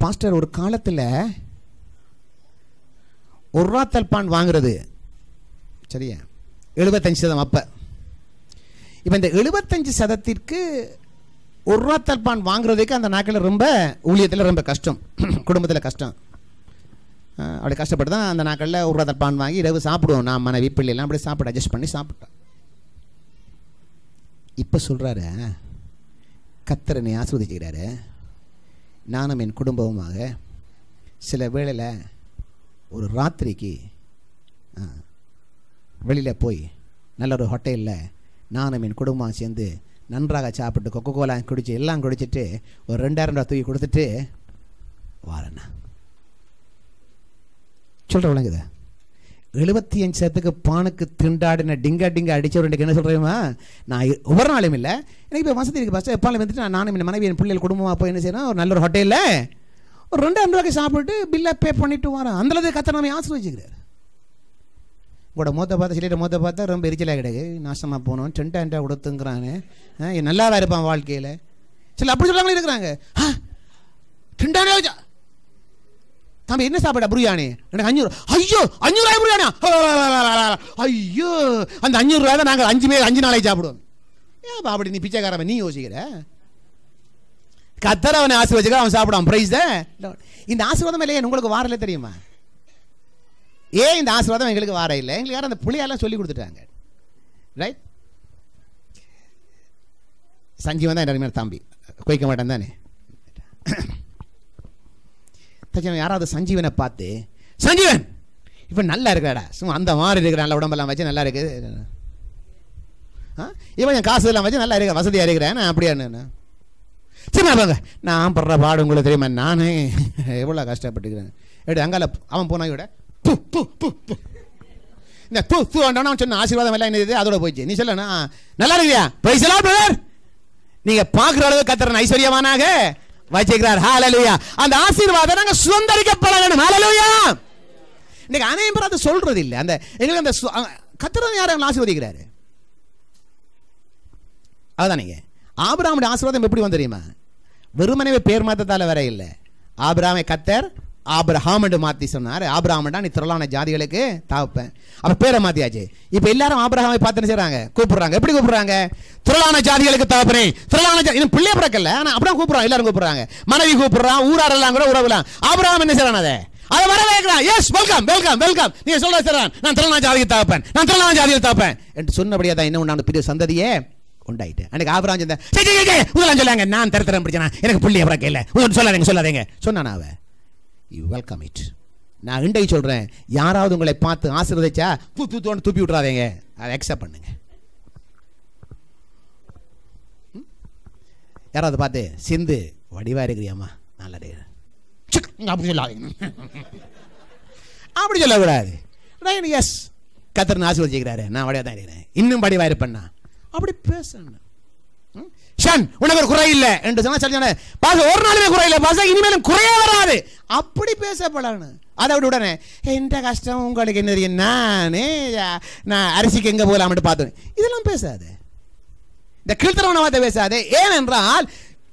Speaker 1: பாஸ்டர் ஒரு காலத்தில் ஒரு ரூபா தல்பான் வாங்குறது சரியா 75% அப்ப. இப்போ இந்த 75% ஒரு ரூபா தல்பான் வாங்குறதுக்கு அந்த நாட்களில் ரொம்ப ஊழியத்தில் ரொம்ப கஷ்டம், குடும்பத்தில் கஷ்டம். அப்படி கஷ்டப்பட்டு தான் அந்த நாட்களில் ஒரு ரூபா தல்பான் வாங்கி இரவு சாப்பிடுவோம். நான் மனைவி பிள்ளைலாம் அப்படி சாப்பிட்டு அட்ஜஸ்ட் பண்ணி சாப்பிட்டோம். இப்போ சொல்கிறாரு, கர்த்தர் என்னை ஆசீர்வதிக்கிறாரு, நானும் என் குடும்பமாக சில வேளையில் ஒரு ராத்திரிக்கு வெளியில் போய் நல்ல ஒரு ஹோட்டலில் நானும் என் குடும்பம் சேர்ந்து நன்றாக சாப்பிட்டு கொக்கோ கோலா குடிச்சு எல்லாம் குடிச்சிட்டு ஒரு 2000 ரூபா தூக்கி கொடுத்துட்டு வாரண்ணா சொல்கிற விளங்குத. 75% பானுக்கு திண்டாடின டிங்கா டிங்கா அடிச்சவருக்கு என்ன சொல்கிறேமா, நான் ஒவ்வொரு நாளும் இல்லை, எனக்கு இப்போ வசதி இருக்குது ஃபஸ்ட்டு எப்பாலும் வந்துட்டு நானும் என் மனைவி என் பிள்ளைகள் குடும்பமாக போய் என்ன செய்யணும், ஒரு நல்ல ஒரு ஹோட்டலில் ஒரு 2000 ரூபாய்க்கு சாப்பிட்டு பில்லை பே பண்ணிட்டு வரேன். அந்தளவுக்கு கர்த்தர் நம்ம ஆசீர்வதிக்கிறார். உங்களோட மூத்த பார்த்தா சிலையிட்ட மூத்த பார்த்தா ரொம்ப எரிச்சலாக கிடையாது, நாசமாக போனோம் 10,000 ரூபா கொடுத்துங்கிறானே, நல்லாவா இருப்பான் வாழ்க்கையில். சில அப்படி சொல்லாமலே இருக்கிறாங்க. 2000 ரூபா தம்பி என்ன சாப்பிட பிரியாணி, எனக்கு 500. ஐயோ 500 ரூபாய் பிரியாணியா? ஐயோ அந்த 500 ரூபாய் தான் நாங்கள் 5 நாளைக்கு சாப்பிடுவோம். ஏன் அப்படி நீ பிச்சைக்காரன் நீ யோசிக்கிற? கர்த்தர் அவனை ஆசீர்வதிக்க அவன் சாப்பிடுவான். பிரைஸ் தான். இந்த ஆசீர்வாதம் இல்லையே உங்களுக்கு வாரல தெரியுமா? ஏன் இந்த ஆசீர்வாதம் எங்களுக்கு வார இல்லை? எங்களுக்கு யாரும் அந்த புள்ளையெல்லாம் சொல்லி கொடுத்துட்டாங்க. ரைட்? சஞ்சீவன் தான் என்ன தம்பி குறைக்க மாட்டேன் தானே. யாராவது சஞ்சீவனை பார்த்து, சஞ்சீவன் இப்போ நல்லா இருக்கிறாடா, சும்மா அந்த மாதிரி இருக்கிற நல்ல உடம்பெல்லாம் வச்சு நல்லா இருக்குது, இவன் என் காசு எல்லாம் வச்சு நல்லா இருக்க வசதியாக இருக்கிறேன் நான் அப்படியான்னு சரி பாங்க. நான் படுற பாடு உங்களுக்கு தெரியுமா, நானே எவ்வளோ கஷ்டப்பட்டுக்கிறேன். எப்படி அங்கால அவன் போனாயோட இந்த அவன் சொன்ன ஆசீர்வாதம் எல்லாம் என்ன அதோட போயிடுச்சு. நீ சொல்ல நல்லா இருக்கியா? பிரைஸ் பிரதர், நீங்க பார்க்குற அளவு கர்த்தர் ஐஸ்வர்யவானாக வச்சிருக்கிறார். ஹல்லேலூயா. அந்த ஆசீர்வாதம் நாங்க சுதந்தரிக்கப்பட வேண்டும். ஹல்லேலூயா. இன்னைக்கு அநேகம் பேர் அதை சொல்றது இல்லை. அந்த எங்களுக்கு அந்த கர்த்தர் யாரும் ஆசீர்வதிக்கிறாரு. அதுதான் நீங்க ஆபிரகாமுடைய ஆசீர்வாதம் எப்படி வந்து தெரியுமா? வெறுமனவே பேர் மாற்றத்தால வர இல்லை. ஆபிரகாமை கர்த்தர் ஆபிரகாம் என்று மாற்றி சொன்னார். ஆபிரகாம்டா நீ திரளான ஜாதிகளுக்கு தாப்பேன். அப்ப பேரை மாத்தியாச்சு. இப்ப எல்லாரும் ஆபிரகாமை பார்த்து செய்றாங்க, கூப்பிடுறாங்க. எப்படி கூப்பிடுறாங்க? திரளான ஜாதிகளுக்கு தாப்பனே. திரளான இன்னும் பிள்ளை பிறக்கல, ஆனா அப்படியே கூப்பிடுறாங்க. எல்லாரும் கூப்பிடுறாங்க, மனைவி கூப்பிடுறான், ஊராரெல்லாம் கூட உறவுலாம். ஆபிரகாம் என்ன செய்றான்? அதை வரவேற்கிறான். Yes welcome welcome welcome. நீங்க சொல்ல செய்றான், நான் திரளான ஜாதிக்கு தாப்பேன், நான் திரளான ஜாதியில் தாப்பேன் என்று சொன்னபடியா தான் என்ன உண்டான பெரிய சந்ததியே உண்டாயிட்டு. அன்னைக்கு ஆபிரகாம் சொன்ன சொல்லாங்க, நான் தரத்தரம் பிடிச்சேன், எனக்கு புள்ளிய பிறக்கல, சொல்லாதீங்க சொன்னான். அவ யூ வெல்கம் இட். நான் இன்றைக்கு சொல்றேன், யாராவது உங்களை பார்த்து ஆசீர்வதிச்சா தூத்தோன்னு தூப்பி விட்டுறாதீங்க, அதை அக்செப்ட் பண்ணுங்க. யாராவது பார்த்து சிந்து வடிவா இருக்கிறியாமா நல்லா அப்படி சொல்லாதீங்க, அப்படி சொல்லக்கூடாது. எஸ் கர்த்தர் ஆசீர்வதிக்கிறாரு, நான் வடிவா தான் இருக்கிறேன், இன்னும் வடிவா இருப்பேன்னா அப்படி பேசணும். உனக்கு ஒரு குறை இல்லை என்று சொன்னா ஒரு நாளுமே குறை இல்லை பாச, இனிமேலும் குறையே வராது அப்படி பேசப்படணும். அதை விட உடனே எந்த கஷ்டம் உங்களுக்கு என்ன தெரியும், நான் அரிசிக்கு எங்க போகலாம்னு பார்த்தேன், இதெல்லாம் பேசாது. இந்த கீழ்த்தரமான வார்த்தை பேசாது. ஏனென்றால்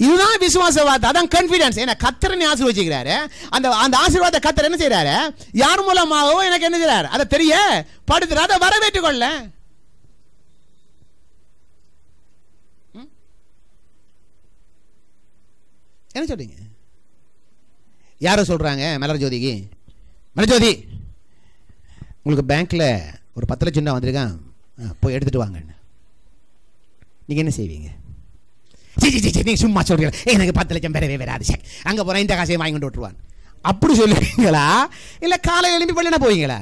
Speaker 1: இதுதான் விசுவாச வார்த்தை, அதான் கான்ஃபிடன்ஸ். ஏன்னா கர்த்தர் ஆசீர்வதிக்கிறாரு, அந்த அந்த ஆசீர்வாதத்தை கர்த்தர் என்ன செய்யறாரு, யார் மூலமாகவோ எனக்கு என்ன செய்யறாரு, அதை தெரிய படுத்துறாரு, அதை வரவேற்றுக் கொள்ள. என்ன சொல்றீங்க? யாரோ சொல்றாங்க மலர்ஜோதிக்கு, மலர்ஜோதி உங்களுக்கு பேங்க்ல ஒரு 10 லட்சம் ரூபா வந்திருக்கான், போய் எடுத்துட்டு வாங்க. நீங்க என்ன செய்வீங்க? நீங்க சும்மா சொல்றீங்க, எனக்கு 10 லட்சம் பெறவே வராது, அங்க போற இந்த காசையை வாங்கி கொண்டு விட்டுருவான், அப்படி சொல்லுவீங்களா? இல்ல காலை எழுப்பி பள்ளினா போவீங்களா?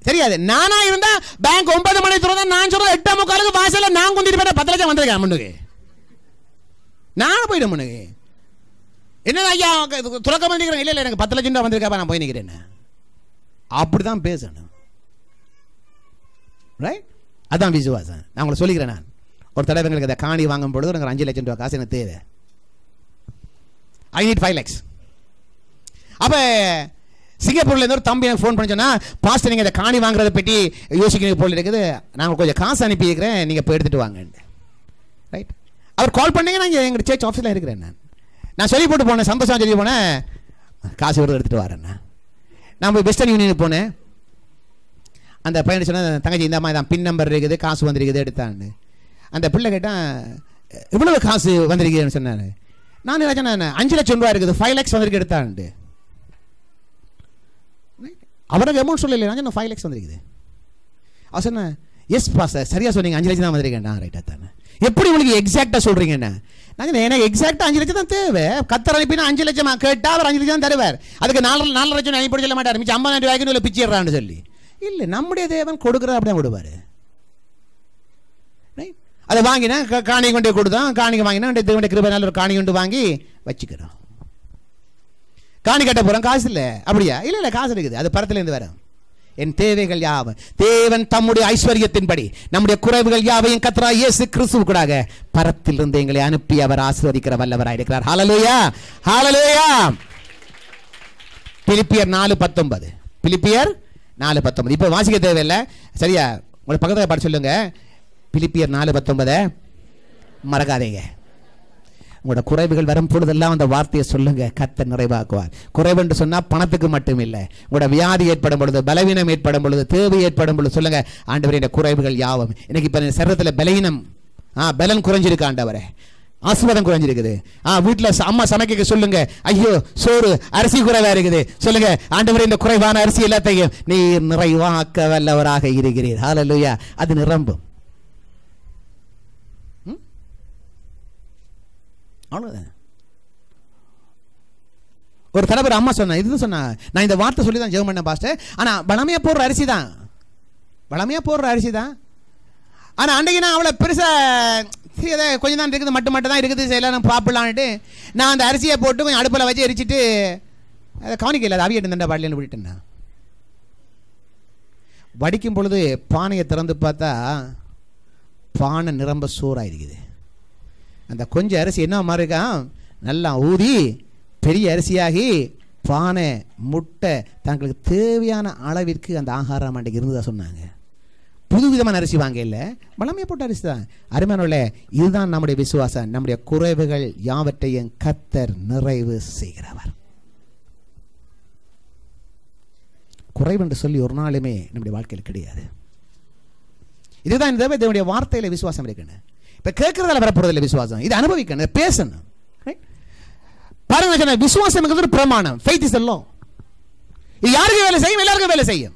Speaker 1: தெரியாது. நானா இருந்தா பேங்க் 9 மணி திறந்தா நான் சொல்றேன் 8:45 வாசல்ல நான் கொண்டு போய் 10 லட்சம் வந்திருக்கேன் முன்னுக்கு, நான் போயிடும் முன்னுக்கு. என்ன ஐயா துறக்க வந்திருக்கிறேன், இல்ல எனக்கு 10 லட்சம் ரூபா வந்திருக்கா, நான் போய் நிற்கிறேன். அப்படிதான் பேசணும், ரைட்? அதான் விசுவாசம். நான் உங்களை சொல்லிக்கிறேன். நான் ஒரு தடவை எங்களுக்கு அதை காணி வாங்கும் பொழுது எனக்கு 5 லட்சம் ரூபா காசு எனக்கு தேவை, ஐ நீட் 5 lakhs. அப்போ சிங்கப்பூர்ல இருந்து ஒரு தம்பி எனக்கு ஃபோன் பண்ணி சொன்னா, பாஸ்டர் நீங்கள் இந்த காணி வாங்குறத பற்றி யோசிக்கிறது போல இருக்குது, நாங்கள் கொஞ்சம் காசு அனுப்பி இருக்கிறேன், நீங்கள் போய் எடுத்துட்டு வாங்க, ரைட்? அவர் கால் பண்ணீங்க, நான் எங்கள் சர்ச் ஆஃபீஸில் இருக்கிறேன். நான் சொல்லி போட்டு போனேன், சந்தோஷம் சொல்லி போனேன், காசு விடுறது எடுத்துகிட்டு வரேன். நான் போய் வெஸ்டர்ன் யூனியனுக்கு போனேன். அந்த பையன் சொன்ன, தங்கச்சி இந்த மாதிரி தான் பின் நம்பர் இருக்குது, காசு வந்திருக்குது எடுத்தான்னு. அந்த பிள்ளை கேட்டால் இவ்வளவு காசு வந்திருக்குதுன்னு சொன்னார். நான் என்ன சொன்னேன், 5 லட்சம் ரூபா இருக்குது, 5 lakhs வந்திருக்கு எடுத்தான்ட்டு. அவருக்கு அமௌண்ட் சொல்லலை, நான் சொன்னேன் 5 lakhs வந்திருக்குது. அவர் சொன்னேன், எஸ் பாஸ்டர் சரியா சொன்னீங்க, 5 லட்சம் தான் வந்திருக்கேன். நான் ரைட்டாக தானே, எப்படி உங்களுக்கு எக்ஸாக்டாக சொல்கிறீங்கண்ணா? நான் எனக்கு எக்ஸாக்டாக 5 லட்சம் தான் தேவை, கத்தர் அனுப்பினா 5 லட்சம் கேட்டால் அவர் 5 லட்சம் தான் தருவார், அதுக்கு 4 லட்சம் அனுப்பி சொல்ல மாட்டார், மிச்சம் 50,000 ரூபாய்க்கு பிச்சிடுறான்னு சொல்லி. இல்லை, நம்முடைய தேவன் கொடுக்குற அப்படியே கொடுப்பாரு. அதை வாங்கினா காணி கொண்டே கொடுத்தான், காணிக்கு வாங்கினா தேவனுடைய கிருபையினால ஒரு காணி கொண்டு வாங்கி வச்சுக்கிறோம். காணி கட்ட போகிறோம், காசு இல்லை, அப்படியா? இல்லை இல்லை, காசு இருக்குது, அது பரத்திலேருந்து வரும். என் தேவைகள் யாவும் தேவன் தம்முடைய ஐஸ்வர்யத்தின்படி நம்முடைய குறைவுகள் யாவையும் கர்த்தராகிய இயேசு கிறிஸ்துவுக்குடாக பரத்திலிருந்து எங்களை அனுப்பி அவர் ஆசீர்வதிக்கிற வல்லவராய் இருக்கிறார். ஹல்லேலூயா, ஹல்லேலூயா. பிலிப்பியர் 4:19, பிலிப்பியர் 4:19. இப்போ வாசிக்க தேவையில்லை, சரியா? உங்களை பக்கத்தில் பாட்டு சொல்லுங்க. பிலிப்பியர் 4:19 மறக்காதீங்க. உங்களோட குறைவுகள் வரும் பொழுதெல்லாம் அந்த வார்த்தையை சொல்லுங்க, கர்த்தர் நிறைவாக்குவார். குறைவு என்று சொன்னால் பணத்துக்கு மட்டும் இல்லை, உங்களோட வியாதி ஏற்படும் பொழுது, பலவீனம் ஏற்படும் பொழுது, தேவை ஏற்படும் பொழுது சொல்லுங்க, ஆண்டவரே இந்த குறைவுகள் யாவும் எனக்கு இப்போ சரீரத்தில் பலவீனம், பலன் குறைஞ்சிருக்கு ஆண்டவரே, ஆசீர்வாதம் குறைஞ்சிருக்குது. வீட்டில் அம்மா சமைக்க சொல்லுங்க, ஐயோ சோறு அரிசி குறைவா இருக்குது, சொல்லுங்க ஆண்டவரே இந்த குறைவான அரிசி எல்லாத்தையும் நீர் நிறைவாக்க வல்லவராக இருக்கிறீர். ஹல்லேலூயா. அது நிரம்பும். ஒரு தடவை அம்மா சொன்ன இது சொன்னா, நான் இந்த வார்த்தை சொல்லி தான் ஜெபம் பண்ணேன் பாஸ்டர், ஆனா பலமையா போடுற அரிசி தான், பலமையா போடுற அரிசி தான். ஆனா அன்றைக்கு நான் அவளை பெருசா கொஞ்சம் தான் இருக்குது, மட்டும் தான் இருக்குது, எல்லாம் பாப்பிடலான்ட்டு நான் அந்த அரிசியை போட்டு கொஞ்சம் அடுப்பில் வச்சு எரிச்சிட்டு அதை கவனிக்கல, அதை அவியிட்டு தண்டை பாட்டிலேருந்து விட்டுட்டேன். வடிக்கும் பொழுது பானையை திறந்து பார்த்தா பானை நிரம்ப சோறாயிருக்குது. அந்த கொஞ்சம் அரிசி என்ன மாதிரி இருக்கான், நல்லா ஊதி பெரிய அரிசியாகி பானை முட்டை தங்களுக்கு தேவையான அளவிற்கு அந்த ஆகாரம் அன்றைக்கு இருந்ததா சொன்னாங்க. புது விதமான அரிசி வாங்க இல்லை, பலமையை போட்ட அரிசி தான். அருமையானவர்களே, இதுதான் நம்முடைய விசுவாசம். நம்முடைய குறைவுகள் யாவற்றையும் கர்த்தர் நிறைவு செய்கிறவர். குறைவு என்று சொல்லி ஒரு நாளுமே நம்முடைய வாழ்க்கையில் கிடையாது. இதுதான் இந்த தேவனுடைய வார்த்தையில விசுவாசம் இருக்குன்னு. இப்ப கேட்கறதால வரப்போறதில்லை விசுவாசம், இது அனுபவிக்கணும், பேசணும். பாருங்க, விசுவாசம் ஒரு பிரமாணம். ஃபெய்த் இஸ் தி லா. இது யாருக்கு வேலை செய்யும்? எல்லாருக்கும் வேலை செய்யும்.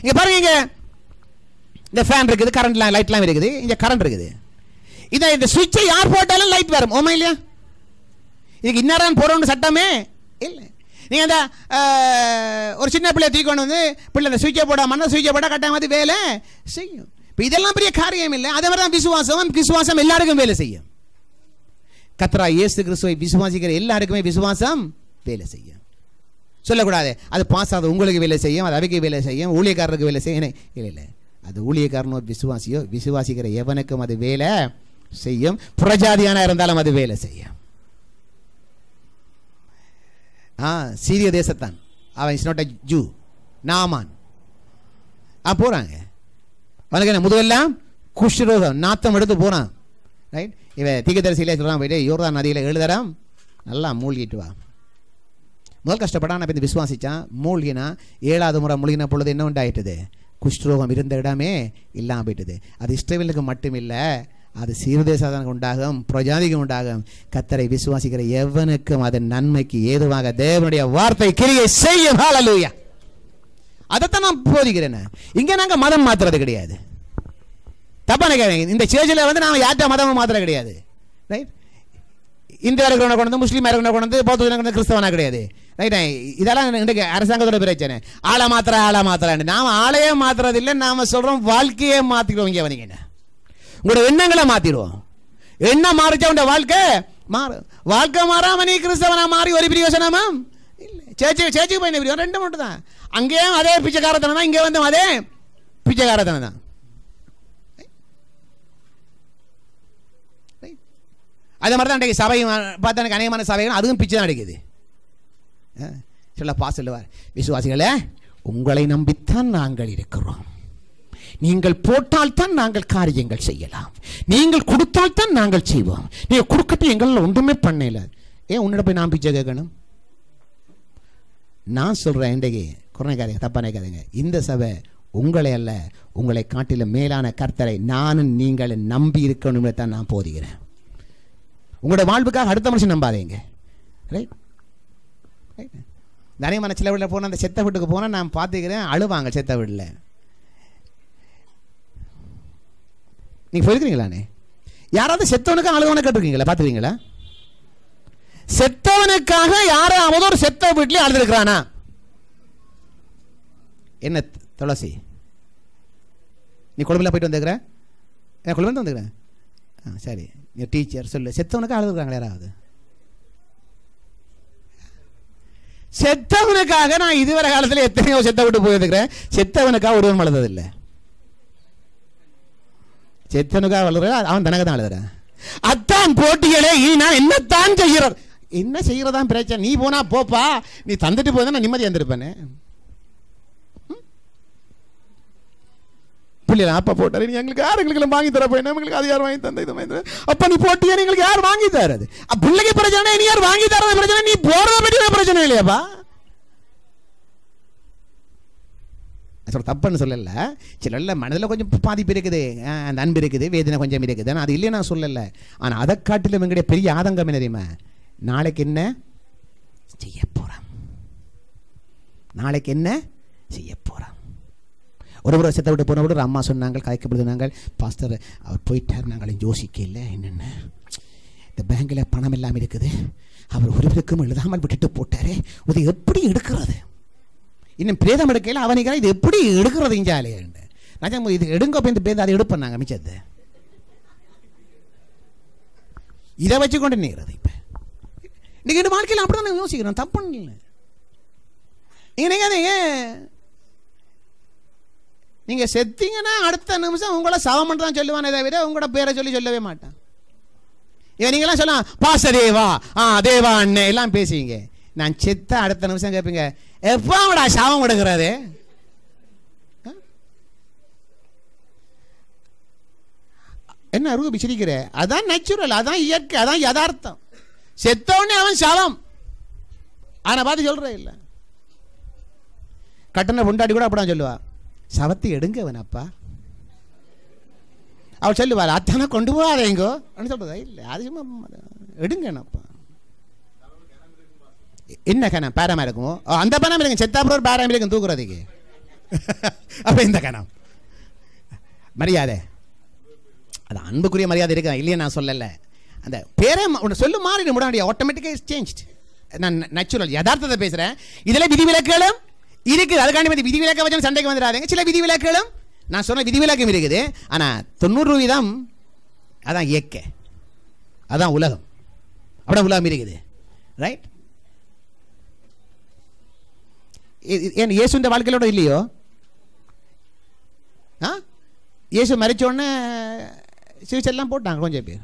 Speaker 1: இங்க பாருங்க, இங்க இந்த ஃபேன் இருக்குது, கரண்ட் லைட்லாம் இருக்குது, இங்க கரண்ட் இருக்குது. இந்த சுவிட்சை யார் போட்டாலும் லைட் வரும், ஓமா இல்லையா? இதுக்கு இன்னாரான் போறோம்னு சட்டமே இல்லை. நீங்க அந்த ஒரு சின்ன பிள்ளைய தூக்கிக்கொண்டு வந்து பிள்ளை இந்த சுவிட்சை போடாம சுவிட்சை போட்டா கட்டாயம் அது வேலை செய்யும். இதெல்லாம் பெரிய காரியம் இல்லை. அதே மாதிரி தான் விசுவாசம். விசுவாசம் எல்லாருக்கும் வேலை செய்யும். கர்த்தராகிய இயேசு கிறிஸ்துவை விசுவாசிக்கிற எல்லாருக்குமே விசுவாசம் வேலை செய்யும். சொல்லக்கூடாது அது பாஸ் ஆகுது உங்களுக்கு வேலை செய்யும், அது அவைக்கு வேலை செய்யும், ஊழியக்காரருக்கு வேலை செய்யும். இல்லை இல்லை, அது ஊழியக்காரனோ விசுவாசியோ விசுவாசிக்கிற எவனுக்கும் அது வேலை செய்யும். புறஜாதியான இருந்தாலும் அது வேலை செய்யும். சீரிய தேசத்தான், அவன் இஸ் நாட் எ ஜூ, நாமான் போறாங்க. அவனுக்கு என்ன முதுவெல்லாம் குஷ்ரோகம் நாத்தம் எடுத்து போறான். ரைட். இவன் தீர்க்கதரிசியிலே சொல்கிறான், போயிட்டு யோர்தான் நதியில் 7 தரம் நல்லா மூழ்கிட்டு வா. முதல் கஷ்டப்பட்டான், நான் இப்போ விசுவாசித்தான், மூழ்கினா 7வது முறை மூழ்கின பொழுது என்ன உண்டாயிட்டுது? குஷ்டரோகம் இருந்த இடமே இல்லாமல் போயிட்டுது. அது இஸ்ரவேலுக்கு மட்டும் இல்லை, அது சீர்தேசனுக்கு உண்டாகும், பிரஜாதிக்கும் உண்டாகும். கர்த்தரை விசுவாசிக்கிற எவனுக்கும் அது நன்மைக்கு ஏதுவாக தேவனுடைய வார்த்தை கிரியை செய்யும். ஹல்லேலூயா. அதைத்தான் நான் போதிக்கிறேன். இங்கே நாங்கள் மதம் மாற்றுறது கிடையாது. தப்பா நினைக்காதீங்க. இந்த சேர்ச்சில் வந்து நாங்கள் யார்கிட்ட மதமும் மாற்றுறது கிடையாது. ரைட். இந்தியா இருக்கிறவனை கொண்டு வந்து, முஸ்லீம் இருக்கிறவனை கொண்டு வந்து, பௌத்த கிறிஸ்தவனா கிடையாது. ரைட். இதெல்லாம் இன்றைக்கு அரசாங்கத்தோட பிரச்சனை. ஆளை மாத்திரான்னு நாம் ஆளையே மாத்துறது இல்லை. நாம் சொல்கிறோம் வாழ்க்கையே மாற்றிடுவோம். இங்கே வந்தீங்கன்னா உங்களோட எண்ணங்களை மாற்றிடுவோம். எண்ணம் மாறிச்சா உண்ட வாழ்க்கை மாறும். வாழ்க்கை மாறாம நீ கிறிஸ்தவனா மாறி ஒரு பிரயோசனமா இல்லை. சேச்சுக்கு போய் பிரியோம் 2 மட்டும் தான். அங்கேயும் அதே பிச்சைக்காரத்தனம் தான், இங்கே வந்து அதே பிச்சைக்காரத்தனம் தான். அதே மாதிரி தான் இன்றைக்கு சபை பார்த்தா எனக்கு அநேகமான சபைகள் அதுவும் பிச்சை தான் அடிக்குது. சொல்லப்பா சொல்லுவார், விசுவாசிகளே உங்களை நம்பித்தான் நாங்கள் இருக்கிறோம். நீங்கள் போட்டால் தான் நாங்கள் காரியங்கள் செய்யலாம், நீங்கள் கொடுத்தால் தான் நாங்கள் செய்வோம். நீங்கள் கொடுக்கட்டு எங்களால் ஒன்றுமே பண்ணல. ஏன் உன்னிட போய் நான் பிச்சை கேட்கணும்? நான் சொல்கிறேன், இன்றைக்கு குறைக்காதீங்க, தப்பா நினைக்காதீங்க. இந்த சபை உங்களை அல்ல, உங்களை காட்டிலும் மேலான கர்த்தரை நானும் நீங்கள் நம்பி இருக்கணும் தான் நான் போதிக்கிறேன். உங்களோட வாழ்வுக்காக அடுத்த மனுஷன் நம்பாதீங்க. ரைட். ரைட். தனியமான சில வீட்டில் போனால், அந்த செத்த வீட்டுக்கு போனால் நான் பார்த்துக்கிறேன், அழுவாங்க செத்த வீட்டில். நீங்கள் போயிருக்கிறீங்களானே? யாராவது செத்தவனுக்காக அழுவனை கேட்டிருக்கீங்களா? பார்த்துருக்கீங்களா? செத்தவனுக்காக யாராவது ஒரு செத்த வீட்டிலே அழுதுருக்கிறானா? என்ன துளசி, நீ கொழும்புல போயிட்டு வந்துருக்கிற? கொழும்பு வந்துக்கிறேன். சரி, நீ டீச்சர் சொல்லு, செத்தவனுக்கு அழுதுருக்காங்களா யாராவது? செத்தவனுக்காக நான் இதுவரை காலத்தில் எத்தனையோ செத்த விட்டு போயிருக்கிறேன். செத்தவனுக்காக ஒருவன் அழுததில்லை. செத்தவனுக்காக அழுதுற அவன் தனக்கு தான் அழுதுறான். அத்தான் போட்டிகளே, நான் என்னத்தான் செய்யறது? என்ன செய்யறதான் பிரச்சனை? நீ போனா போப்பா, நீ தந்துட்டு போய் நான் நிம்மதி வந்திருப்பேனே. பிள்ளைல அப்பா போட்டாரு, நீ எங்களுக்கு யார் எங்களுக்கு வாங்கி தர போய், எங்களுக்கு அது யார் வாங்கி தந்த இது வாங்கி தர? அப்ப நீ போட்டியா, எங்களுக்கு யார் வாங்கி தரது? பிள்ளைக்கு பிரச்சனை, நீ யார் வாங்கி தரது பிரச்சனை, நீ போறத பற்றி பிரச்சனை இல்லையாப்பா? தப்புன்னு சொல்லல. சில மனதில் கொஞ்சம் பாதிப்பு இருக்குது, அந்த அன்பு இருக்குது, வேதனை கொஞ்சம் இருக்குது. ஆனால் அது இல்லையே நான் சொல்லல. ஆனால் அதை காட்டிலும் எங்களுடைய பெரிய ஆதங்கம் என்ன தெரியுமா? நாளைக்கு என்ன செய்ய போறோம்? நாளைக்கு என்ன செய்ய போறோம்? ஒரு வருஷத்தை விட்டு போன ஒரு அம்மா சொன்னாங்க, கலைக்கப்படுது, பாஸ்டர் அவர் போயிட்டார், நாங்களும் யோசிக்கல. என்னென்ன இந்த பேங்கில் பணம் இல்லாமல் இருக்குது, அவர் ஒருவருக்கும் எழுதாமல் விட்டுட்டு போட்டாரு, இது எப்படி எடுக்கிறது? இன்னும் பிரேதம் எடுக்கல. அவனிக்கா இது எப்படி எடுக்கிறது? இஞ்சாலே நான் இது எடுங்க போய் பேருந்து அதை எடுப்பேன். நாங்கள் மிச்சத்தை இதை வச்சு கொண்டு நிற்கிறது. இப்போ இன்னைக்கு வாழ்க்கையில் அப்படிதான் நான் யோசிக்கிறேன். தப்புன்னு இல்லை. நீங்க செத்தீங்கன்னா அடுத்த நிமிஷம் உங்களை சவம் மட்டும் தான் சொல்லுவானே தவிர உங்களோட பேரை சொல்லவே மாட்டான். இவன் நீங்களாம் சொல்லலாம் பாச தேவா, தேவா அண்ணன் எல்லாம் பேசுவீங்க. நான் செத்த அடுத்த நிமிஷம் கேட்பீங்க, எப்படா சாவம் எடுக்கிறது? என்ன ரூபி சிரிக்கிற? அதான் நேச்சுரல், அதான் இயற்கை, அதான் யதார்த்தம். செத்தவனே அவன் சாவம். ஆனா பார்த்து சொல்ற இல்ல. கட்டண பொண்டாடி கூட அப்படிதான் சொல்லுவா, சவத்தை எடுங்க வேணாப்பா. அவள் சொல்லுவாள், அத்தான கொண்டு போகாதேங்கோ சொல்றதா? இல்லை, அது எடுங்கப்பா. என்ன கணம் பேரமா இருக்கும்? அந்த பணம் இருக்கு, செத்தாப்புறம் ஒரு பேரம் இருக்கும் தூக்குறதுக்கு. அப்ப இந்த கணம் மரியாதை, அது அன்புக்குரிய மரியாதை இருக்கு இல்லையா? நான் சொல்லல. அந்த பேரே சொல்லு மாறிடு முன்னாடி ஆட்டோமேட்டிக்காக சேஞ்ச். நான் நேச்சுரல் யதார்த்தத்தை பேசுறேன். இதுல விதிவிலக்குகளும் இருக்குது. அதுக்காண்டி விதிவிலக்க வச்சு சண்டைக்கு வந்துடாதீங்க. சில விதிவிலக்குகளும் நான் சொன்ன விதிவிலக்கம் இருக்குது. ஆனா 90% அதான் இயற்கை, அதான் உலகம். அப்படியே உலகம் இருக்குது. ரைட்? ஏன் இயேசுன்ற வாழ்க்கையோட இல்லையோ? இயேசு மரிச்சோடனே சிகிச்சைலாம் போட்டாங்க கொஞ்சம் பேர்.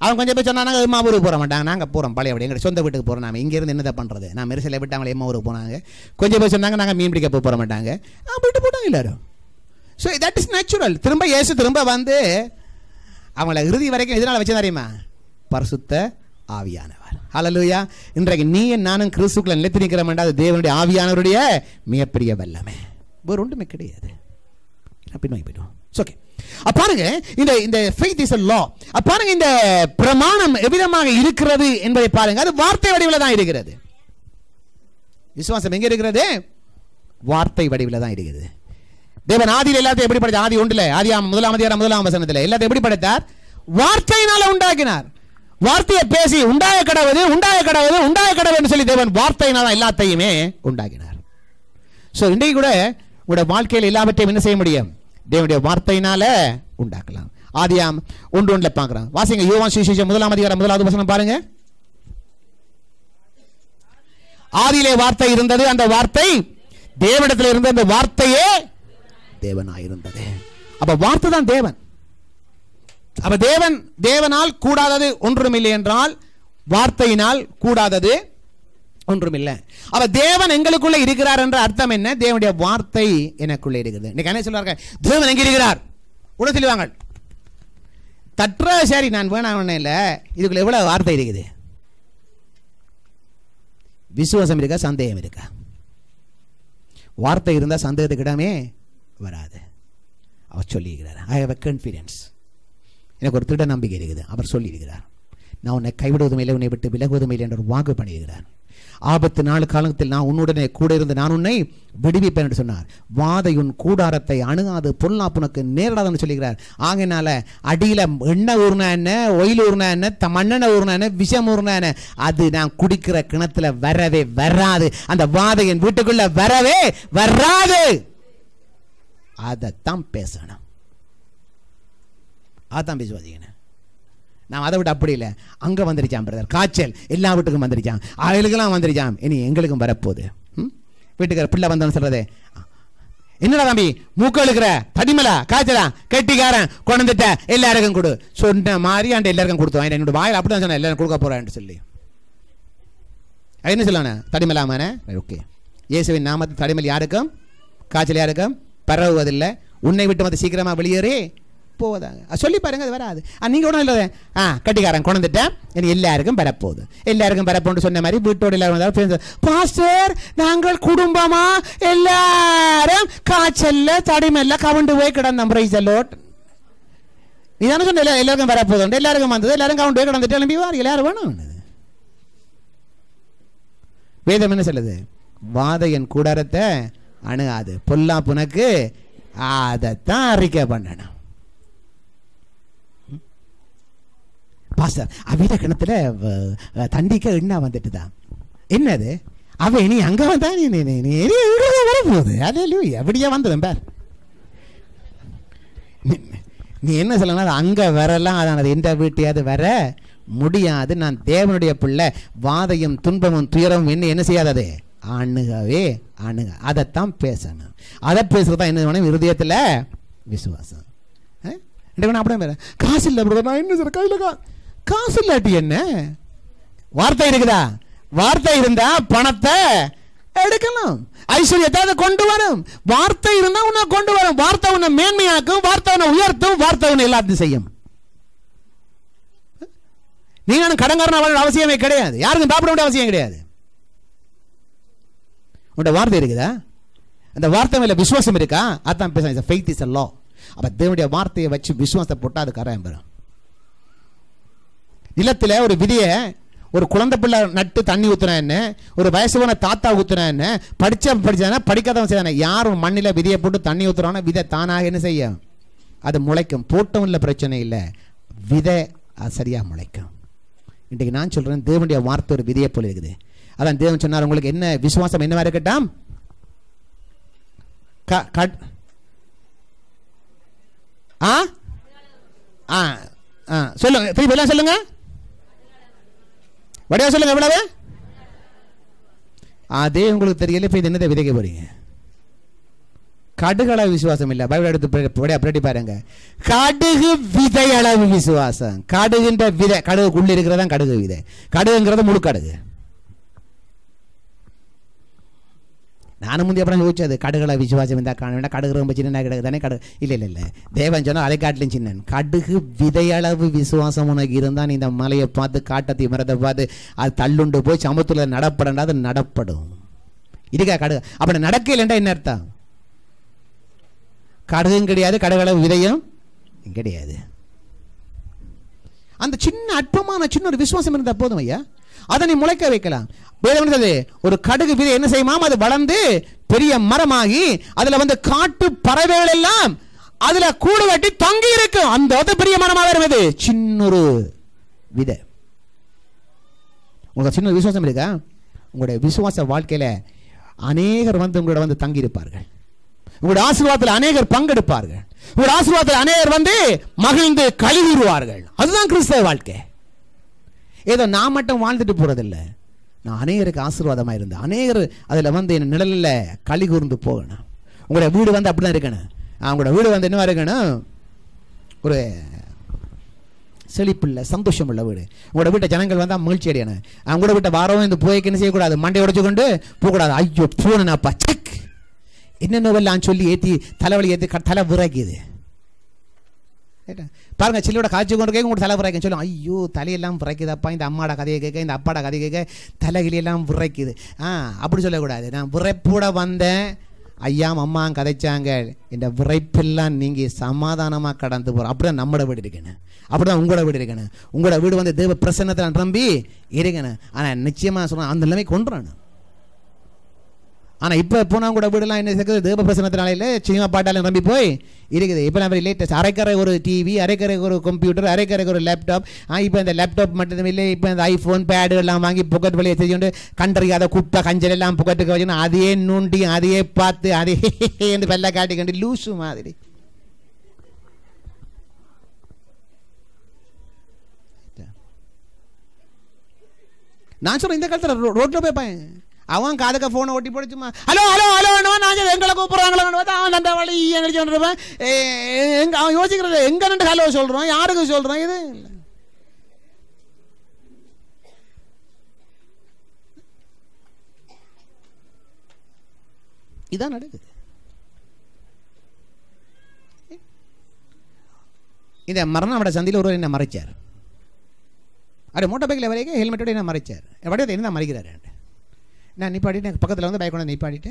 Speaker 1: அவன் கொஞ்சம் பேர் சொன்னாங்க எம்மா ஊருக்கு போக மாட்டாங்க, நாங்கள் போகிறோம் பழைய அப்படி எங்கள் சொந்த வீட்டுக்கு போகிறோம். நாம் இங்கேருந்து என்னதை பண்ணுறது? நான் மெரிசலை விட்டு அவங்களே எம்மா ஊருக்கு போனாங்க. கொஞ்சம் பேர் சொன்னாங்க நாங்கள் மீன் பிடிக்க போக மாட்டாங்க, விட்டு போட்டாங்க எல்லாரும். So that is natural. திரும்ப இயேசு திரும்ப வந்து அவங்கள இறுதி வரைக்கும் எதனால வச்சு தெரியுமா? பரிசுத்த ஆவியானவர். ஹல்லேலூயா. இன்றைக்கு நீ நானும் கிறிஸ்துக்குள்ள நிலைத்து நிற்கிறோம். அது தேவனுடைய ஆவியானவருடைய மிகப்பெரிய வல்லமை, வேறு ஒன்றுமே கிடையாது. பின்னோக்கி போயிடுவோம். ஓகே, பாருங்க, இந்த faith is a law. பாருங்க, இந்த பிரமாணம் எவ்விதமாக இருக்கிறது என்பதை பாருங்க. அது வார்த்தை வடிவில் தான் இருக்கிறது. விசுவாசம் எங்க இருக்கிறது? வார்த்தை வடிவில் தான் இருக்கிறது. தேவன் ஆதியில் எல்லாத்தையும் எப்படி படைத்தார்? ஆதி ஒன்றில், ஆதியாகமம் 1 வசனத்தில் எல்லாத்தையும் எப்படி படைத்தார்? வார்த்தையினால உண்டாக்கினார். வார்த்தையை பேசி உண்டாய கடவுது உண்டாய கடவுது உண்டாய கடவுன்னு சொல்லி தேவன் வார்த்தையினால எல்லாத்தையுமே உண்டாக்கினார். ஸோ இன்றைக்கு கூட உங்களோட வாழ்க்கையில் எல்லாவற்றையும் என்ன செய்ய முடியும்? தேவனுடைய வார்த்தையினால உண்டாக்கலாம். ஆதியாகமம் 1:1 பார்க்கிறோம். வாசிங்க, யோவான் சுவிசேஷம் 1 வசனம் பாருங்க. ஆதியிலே வார்த்தை இருந்தது, அந்த வார்த்தை தேவனிடத்தில் இருந்த, அந்த வார்த்தையே தேவனாயிருந்தது. அப்ப வார்த்தை தான் தேவன். அப்ப தேவனால் கூடாதது ஒன்றுமில்லை என்றால் வார்த்தையினால் கூடாதது ஒன்றுமில்லை. அப்ப தேவன் எங்களுக்குள்ள இருக்கிறார் என்ற அர்த்தம் என்ன? தேவனுடைய வார்த்தை எனக்குள்ள இருக்கிறது. இன்னைக்கு என்ன சொல்றாங்க? தேவன் எங்க இருக்கிறார்? உடனே சொல்லுவாங்க, தற்ற சரி நான் வேணாம் இல்லை, இதுக்குள்ள எவ்வளவு வார்த்தை இருக்குது? விசுவாசம் இருக்கா, சந்தேகம் இருக்கா? வார்த்தை இருந்தால் சந்தேகத்துக்கு இடமே வராது. அவர் சொல்லியிருக்கிறார், ஐ ஹேவ் எ கான்ஃபிடன்ஸ். எனக்கு ஒரு திட நம்பிக்கை இருக்குது. அவர் சொல்லியிருக்கிறார், நான் உன்னை கைவிடுவதும் இல்லை, உன்னை விட்டு விலகுவதும் இல்லை என்ற ஒரு வாக்கு பண்ணியிருக்கிறார். ஆபத்து நாள் காலத்தில் நான் உன்னுடனே கூட இருந்து நான் உன்னை விடுவிப்பேன் என்று சொன்னார். வாதை உன் கூடாரத்தை அணுகாது, பொல்லாப்பு உனக்கு நேரிடாதுன்னு சொல்லிக்கிறார். ஆகையினால அடியில் எண்ணெய் ஊர்னா என்ன, ஒயில் ஊர்னா என்ன, மண்ணெண்ணெய் ஊர்னா என்ன, விஷம் ஊர்னா என்ன, அது நான் குடிக்கிற கிணத்துல வரவே வராது. அந்த வாதை என் வீட்டுக்குள்ள வரவே வராது. அதைத்தான் பேசணும், அதான் பேசுவாதீங்க. நான் அதை விட அப்படி இல்லை. அங்கே வந்துருச்சான் பிரதர், காய்ச்சல் எல்லா வீட்டுக்கும் வந்துருச்சான், அவளுக்கெல்லாம் வந்துருச்சான், இனி எங்களுக்கும் வரப்போகுது. வீட்டுக்கார பிள்ளை வந்தோன்னு சொல்றதே, என்னடா தம்பி மூக்க இழுக்கிற, தடிமலா காய்ச்சலா, கெட்டிக்காரன் கொண்டுட்ட எல்லாருக்கும் கொடு சொன்ன மாதிரி அந்த எல்லாருக்கும் கொடுத்தோம். என்னோட வாயில் அப்படிதான் சொன்னேன், எல்லாரும் கொடுக்க போறேன்னு சொல்லி. என்ன சொல்லணும்? தடிமலாமானே. ஓகே, இயேசுவின் நாமத்தில் தடிமல் யாருக்கும் காய்ச்சல் யாருக்கும் பரவுவதில்லை. உன்னை விட்டு வந்து சீக்கிரமா வெளியேறி போவதாங்க சொல்லி பாருங்க, அது வராது. நீங்க ஒன்றும் இல்லை, கட்டிக்காரன் கொண்டுட்டேன், இனி எல்லாருக்கும் வரப்போகுது, எல்லாருக்கும் வரப்போன்னு சொன்ன மாதிரி வீட்டோடு எல்லாரும் பாஸ்டர் நாங்கள் குடும்பமா எல்லாரும் காய்ச்சல்ல தடிமல்ல கவுண்டு போய் கிடந்தோம். Praise the lord. நீ தானே சொன்ன எல்லாருக்கும் வரப்போகுது, எல்லாருக்கும் வந்தது, எல்லாரும் கவுண்டு போய் கிடந்துட்டு எழும்பிவார், எல்லாரும் வேணும். வேதம் என்ன சொல்லுது? வாதையன் கூடாரத்தை அணுகாது, பொல்லாப்பு உனக்கு, அதைத்தான் அறிக்கை பண்ணணும். பாஸ்டர் அவிட கிணத்துல தண்டிக்க எண்ணா வந்துட்டு தான், என்னது அவ நீ அங்க வந்தா வரப்போகுது, அதே அப்படியே வந்ததும் பார். நீ என்ன சொல்லணும்? அங்க வரலாம், அதான் எந்த வீட்டையாவது வர முடியாது. நான் தேவனுடைய பிள்ளை, வாதையும் துன்பமும் துயரமும் என்ன செய்யாதது? அணுகவே அணுக. அதைத்தான் பேசணும். அதை பேசுறதுதான் என்ன வேணும்? இருதயத்தில் விசுவாசம். அப்படியே காசு இல்லை, நான் என்ன சார் கையில் காசு இல்லாட்டி என்ன? வார்த்தை இருக்குதா? வார்த்தை இருந்தா பணத்தை எடுக்கலாம், ஐஸ்வர்யத்தை கொண்டு வரும். வார்த்தை இருந்தா உன்னை கொண்டு வரும். வார்த்தை உன்னை மேன்மையாக்கும், வார்த்தை உன்னை உயர்த்தும், வார்த்தை உன்னை எல்லாத்தையும் செய்யும். நீங்க கடன்காரன் வாழ அவசியமே கிடையாது, யாருக்கும் சாப்பிட வேண்டிய அவசியம் கிடையாது. உன்னோட வார்த்தை இருக்குதா? அந்த வார்த்தை மேல விசுவாசம் இருக்கா? அதான் பேச faith is a law. அப்ப தேவனுடைய வார்த்தையை வச்சு விசுவாசத்தை போட்டா அது கரையம் பெறும். நிலத்தில் ஒரு விதியை ஒரு குழந்தை பிள்ளை நட்டு தண்ணி ஊத்துனா என்ன, ஒரு வயசுவான தாத்தா ஊத்துனா என்ன, படிச்சானா படிக்காதவன் செய்தானே, யாரும் மண்ணில விதியை போட்டு தண்ணி ஊத்துறானா விதை தானாக என்ன செய்யும்? அது முளைக்கும். போட்டவும் இல்லை, பிரச்சனை இல்லை, விதை சரியா முளைக்கும். இன்றைக்கு நான் சொல்றேன், தேவனுடைய வார்த்தை ஒரு விதியை போல இருக்குது. அதான் தேவன் சொன்னார், உங்களுக்கு என்ன விசுவாசம் என்னவா இருக்கட்டும், சொல்லுங்க, திருப்பி எல்லாம் சொல்லுங்க, வடிவா சொல்லுங்க, எவ்வளவு? அதே உங்களுக்கு தெரியல. இப்ப இது என்னதை விதைக்க போறீங்க? கடுகு அளவு விசுவாசம் இல்ல. பைபிள் எடுத்து பாருங்க, கடுகு விதை அளவு விசுவாசம். கடுகுன்ற விதை, கடுகுக்குள்ள இருக்கிறதா கடுகு விதை. கடுகுங்கிறது முழு கடுகு. நானும் முந்தைய அப்புறம் யோசிச்சது கடுகளை விசுவாசம் இருந்தால் காண வேண்டாம், கடுகு ரொம்ப சின்ன கடுகு தானே கடுகு. இல்லை தேவன் சொன்னால் அதை காட்டிலும் சின்னன். கடுகு விதையளவு விசுவாசம் உனக்கு இருந்தால் நீ இந்த மலையை பார்த்து காட்டத்தை மரத்தை பார்த்து அது தள்ளுண்டு போய் சமத்துல நடப்படா, அது நடப்படும். இருக்கா கடுகு அப்படி நடக்கலைண்டா என்ன அர்த்தம்? கடுகும் கிடையாது, கடுகளவு விதையும் கிடையாது. அந்த சின்ன அற்பமான சின்ன ஒரு விசுவாசம் இருந்தால் போதும் ஐயா, அதை நீ முளைக்க வைக்கலாம். ஒரு கடுகு விதை என்ன செய்யுமாம்? அது வளர்ந்து பெரிய மரமாகி அதுல வந்து காட்டு பறவைகள் எல்லாம் அதுல கூடு கட்டி தங்கி இருக்கும். அந்த பெரிய மரமாக வருவது சின்ன ஒரு விதை. உங்களுக்கு சின்ன விசுவாசம் இருக்கா? உங்களுடைய விசுவாச வாழ்க்கையில அநேகர் வந்து உங்களோட வந்து தங்கி இருப்பார்கள். உங்களுடைய ஆசீர்வாதத்தில் அநேகர் பங்கெடுப்பார்கள். உங்களுடைய ஆசீர்வாதத்தில் அநேகர் வந்து மகிழ்ந்து கழிவுறுவார்கள். அதுதான் கிறிஸ்தவ வாழ்க்கை. ஏதோ நான் மட்டும் வாழ்ந்துட்டு போறதில்லை, நான் அநேகருக்கு ஆசீர்வாதமா இருந்தேன். அநேகர் அதுல வந்து என் நிழலில் களி கூர்ந்து போகணும். உங்களுடைய வீடு வந்து அப்படிதான் இருக்கணும். அவங்களோட வீடு வந்து என்னவா இருக்கணும்? ஒரு செழிப்புள்ள சந்தோஷம் உள்ள வீடு. உங்களோட வீட்டை ஜனங்கள் வந்தால் மகிழ்ச்சி அடையணும். அவங்களோட வீட்டை வாரம் இந்த போய்க்கு என்ன செய்யக்கூடாது? மண்டை உடைச்சு கொண்டு போகக்கூடாது. ஐயோ போனப்பா செக் என்னென்னவெல்லாம் சொல்லி ஏற்றி தலைவலி ஏற்றி தலை விரைக்குது. பாருங்க, சில்லோட காய்ச்சி கொண்டு கேட்க உங்க தலை விரைக்கும் சொல்லும். ஐயோ தலையெல்லாம் விரைக்குதப்பா, இந்த அம்மாட கதையை கேட்க இந்த அப்பாட கதையை கேட்க தலைகிலியெல்லாம் விரைக்குது. அப்படி சொல்லக்கூடாது. நான் விரைப்போட வந்தேன், ஐயா அம்மா கதைச்சாங்க, இந்த விரைப்பெல்லாம் நீங்க சமாதானமா கடந்து போறோம். அப்படிதான் நம்மளோட வீடு இருக்கணும், அப்படிதான் உங்களோட வீடு இருக்கணும். உங்களோட வீடு வந்து தேவ பிரசன்னத்தை நம்பி இருக்கணும். ஆனா நிச்சயமா சொன்ன அந்த நிலைமை கொண்டுறணும். ஆனா இப்ப போனா கூட வீடெல்லாம் என்ன இருக்குது? தேவ பிரசன்னத்தினால சினிமா பாட்டால நம்பி போய் இருக்குது. இப்போ நம்ம லேட்டஸ்ட் அரைக்கரை ஒரு டிவி, அரைக்கரை ஒரு கம்ப்யூட்டர், அரைக்கரை ஒரு லேப்டாப். இப்போ இந்த லேப்டாப் மட்டும் இல்லை, இப்போ இந்த ஐஃபோன் பேடு எல்லாம் வாங்கி புக்கெட் வழியை செய்யுண்டு கண்டறியாத குப்பை கஞ்சல் எல்லாம் புக்கெட்டுக்கு வச்சுக்கணும். அதையே நோண்டி அதையே பார்த்து அதே என்று வெள்ளை காட்டிக்கண்டு லூசு மாதிரி. நான் சொல்றேன், இந்த காலத்தில் ரோட்ல போய் பாயேன், அவன் காதுக்க போனை ஒட்டி போடுச்சுமா, ஹலோ ஹலோ ஹலோ நான் எங்களை கூப்பிடுறாங்களோ அவன் அந்த வழி எங்க சொல்றேன். அவன் யோசிக்கிறது எங்க நின்று ஹலோ சொல்றான், யாருக்கு சொல்றான்? இது இதான் நடக்குது. இந்த மரணம் சந்தியில் ஒருவர் என்ன மறைச்சார். அப்படி மோட்டர் பைக்கில் வரைக்கும் ஹெல்மெட்டோட என்ன மறைச்சார். எப்படியா என்ன மறைக்கிறாரு. நான் நிப்பாடிட்டு எனக்கு பக்கத்தில் வந்து பைக் கொண்டு நிப்பாடிட்டு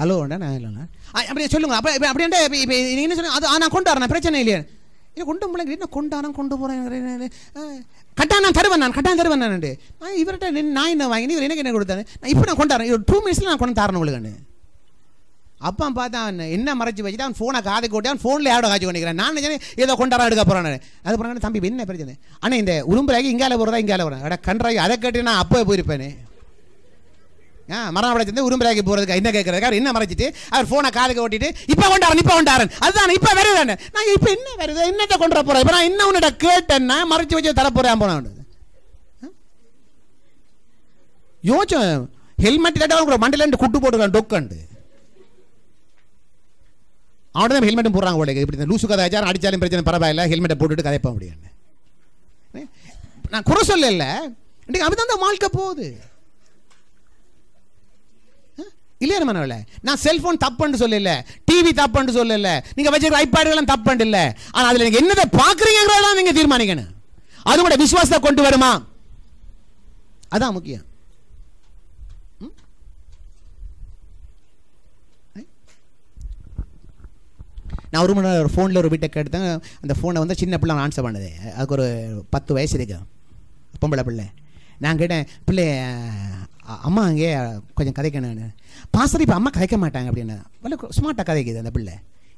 Speaker 1: ஹலோண்டா நான் இல்லைண்ணா அப்படியே சொல்லுங்க. அப்போ அப்படின்ட்டு இப்போ நீங்கள் என்ன சொல்லுங்க, அது நான் கொண்டு வரேன், பிரச்சனை இல்லையா? இல்லை கொண்டு பிள்ளைங்க என்ன கொண்டாரம் கொண்டு போகிறேன், கட்டாயம் நான் தருவேன், நான் கட்டாயம் தருவேன். நான் இவர்கிட்ட நான் என்ன வாங்கி இவர் எனக்கு என்ன கொடுத்தாரு, நான் இப்போ நான் கொண்டாடுறேன், ஒரு 2 மினிட்ஸில் நான் கொண்டு தரணும் உங்களுக்கு. அப்பா பார்த்தா என்ன மறைச்சி வச்சுட்டு அவன் ஃபோனை காது கூட்டி அவன் ஃபோனில் யாரோட காட்சி பண்ணிக்கிறேன். நான் நினைச்சேன் ஏதோ கொண்டாட எடுக்க போகிறான். அது போகிறாங்க தம்பி என்ன பிரச்சனை. ஆனால் இந்த உரும்புறாக்கி இங்கால போகிறதா இங்கால போகிறேன் அட கன்றாக்கி அதை கேட்டு நான் அப்போ போயிருப்பேனே. மரம் படைச்சிருந்து உரும்புறாக்கி போகிறதுக்கு என்ன கேட்கறதுக்காக என்ன மறைச்சிட்டு அவர் ஃபோனை காதுக்கு ஓட்டிட்டு இப்போ கொண்டாரன் அதுதான் இப்போ வருது. நான் இப்போ என்ன வருது என்னத்தை கொண்டு வர போகிறேன். இப்போ நான் என்ன உன்னிட்ட கேட்டேன்னா மறைச்சி வச்சு தர போகிறேன் போன யோசிச்சோம். ஹெல்மெட் கேட்டால் மண்டிலேருந்து குட்டு போட்டுருக்கான் டொக்கண்டு. அவன் தான் ஹெல்மெட்டும் போடுறாங்க போல. இப்படி லூசு கதை ஆச்சாரம் அடித்தாலும் பிரச்சனை பரவாயில்ல, ஹெல்மெட்டை போட்டுட்டு கதைப்ப முடியாது. நான் குறை சொல்ல இல்லை, இன்றைக்கு அப்படிதான் தான் வாழ்க்கை போகுது இல்லையா? நம்ம நான் செல்போன் தப்புன்னு சொல்லல, டிவி தப்புன்னு சொல்லல, நீங்க வச்சிருக்க ஐபேடுகளும் தப்புன்னு இல்லை. ஆனால் அதில் நீங்க என்னதை பார்க்குறீங்கிறதெல்லாம் நீங்க தீர்மானிக்கணும். அது கூட விசுவாசத்தை கொண்டு வருமா, அதான் முக்கியம். நான் ஒரு மணி நேரம் ஃபோனில் ஒரு வீட்டை கேட்டேன். அந்த ஃபோனை வந்து சின்ன பிள்ளை ஆன்சர் பண்ணுது. அதுக்கு ஒரு 10 வயசு இருக்கு, பொம்பளை பிள்ளை. நான் கேட்டேன், பிள்ளை அம்மா அங்கே கொஞ்சம் கதைக்கணும். பாசரி இப்போ அம்மா கதைக்க மாட்டாங்க அப்படின்னு ஸ்மார்ட்டாக கதைக்குது அந்த பிள்ளை.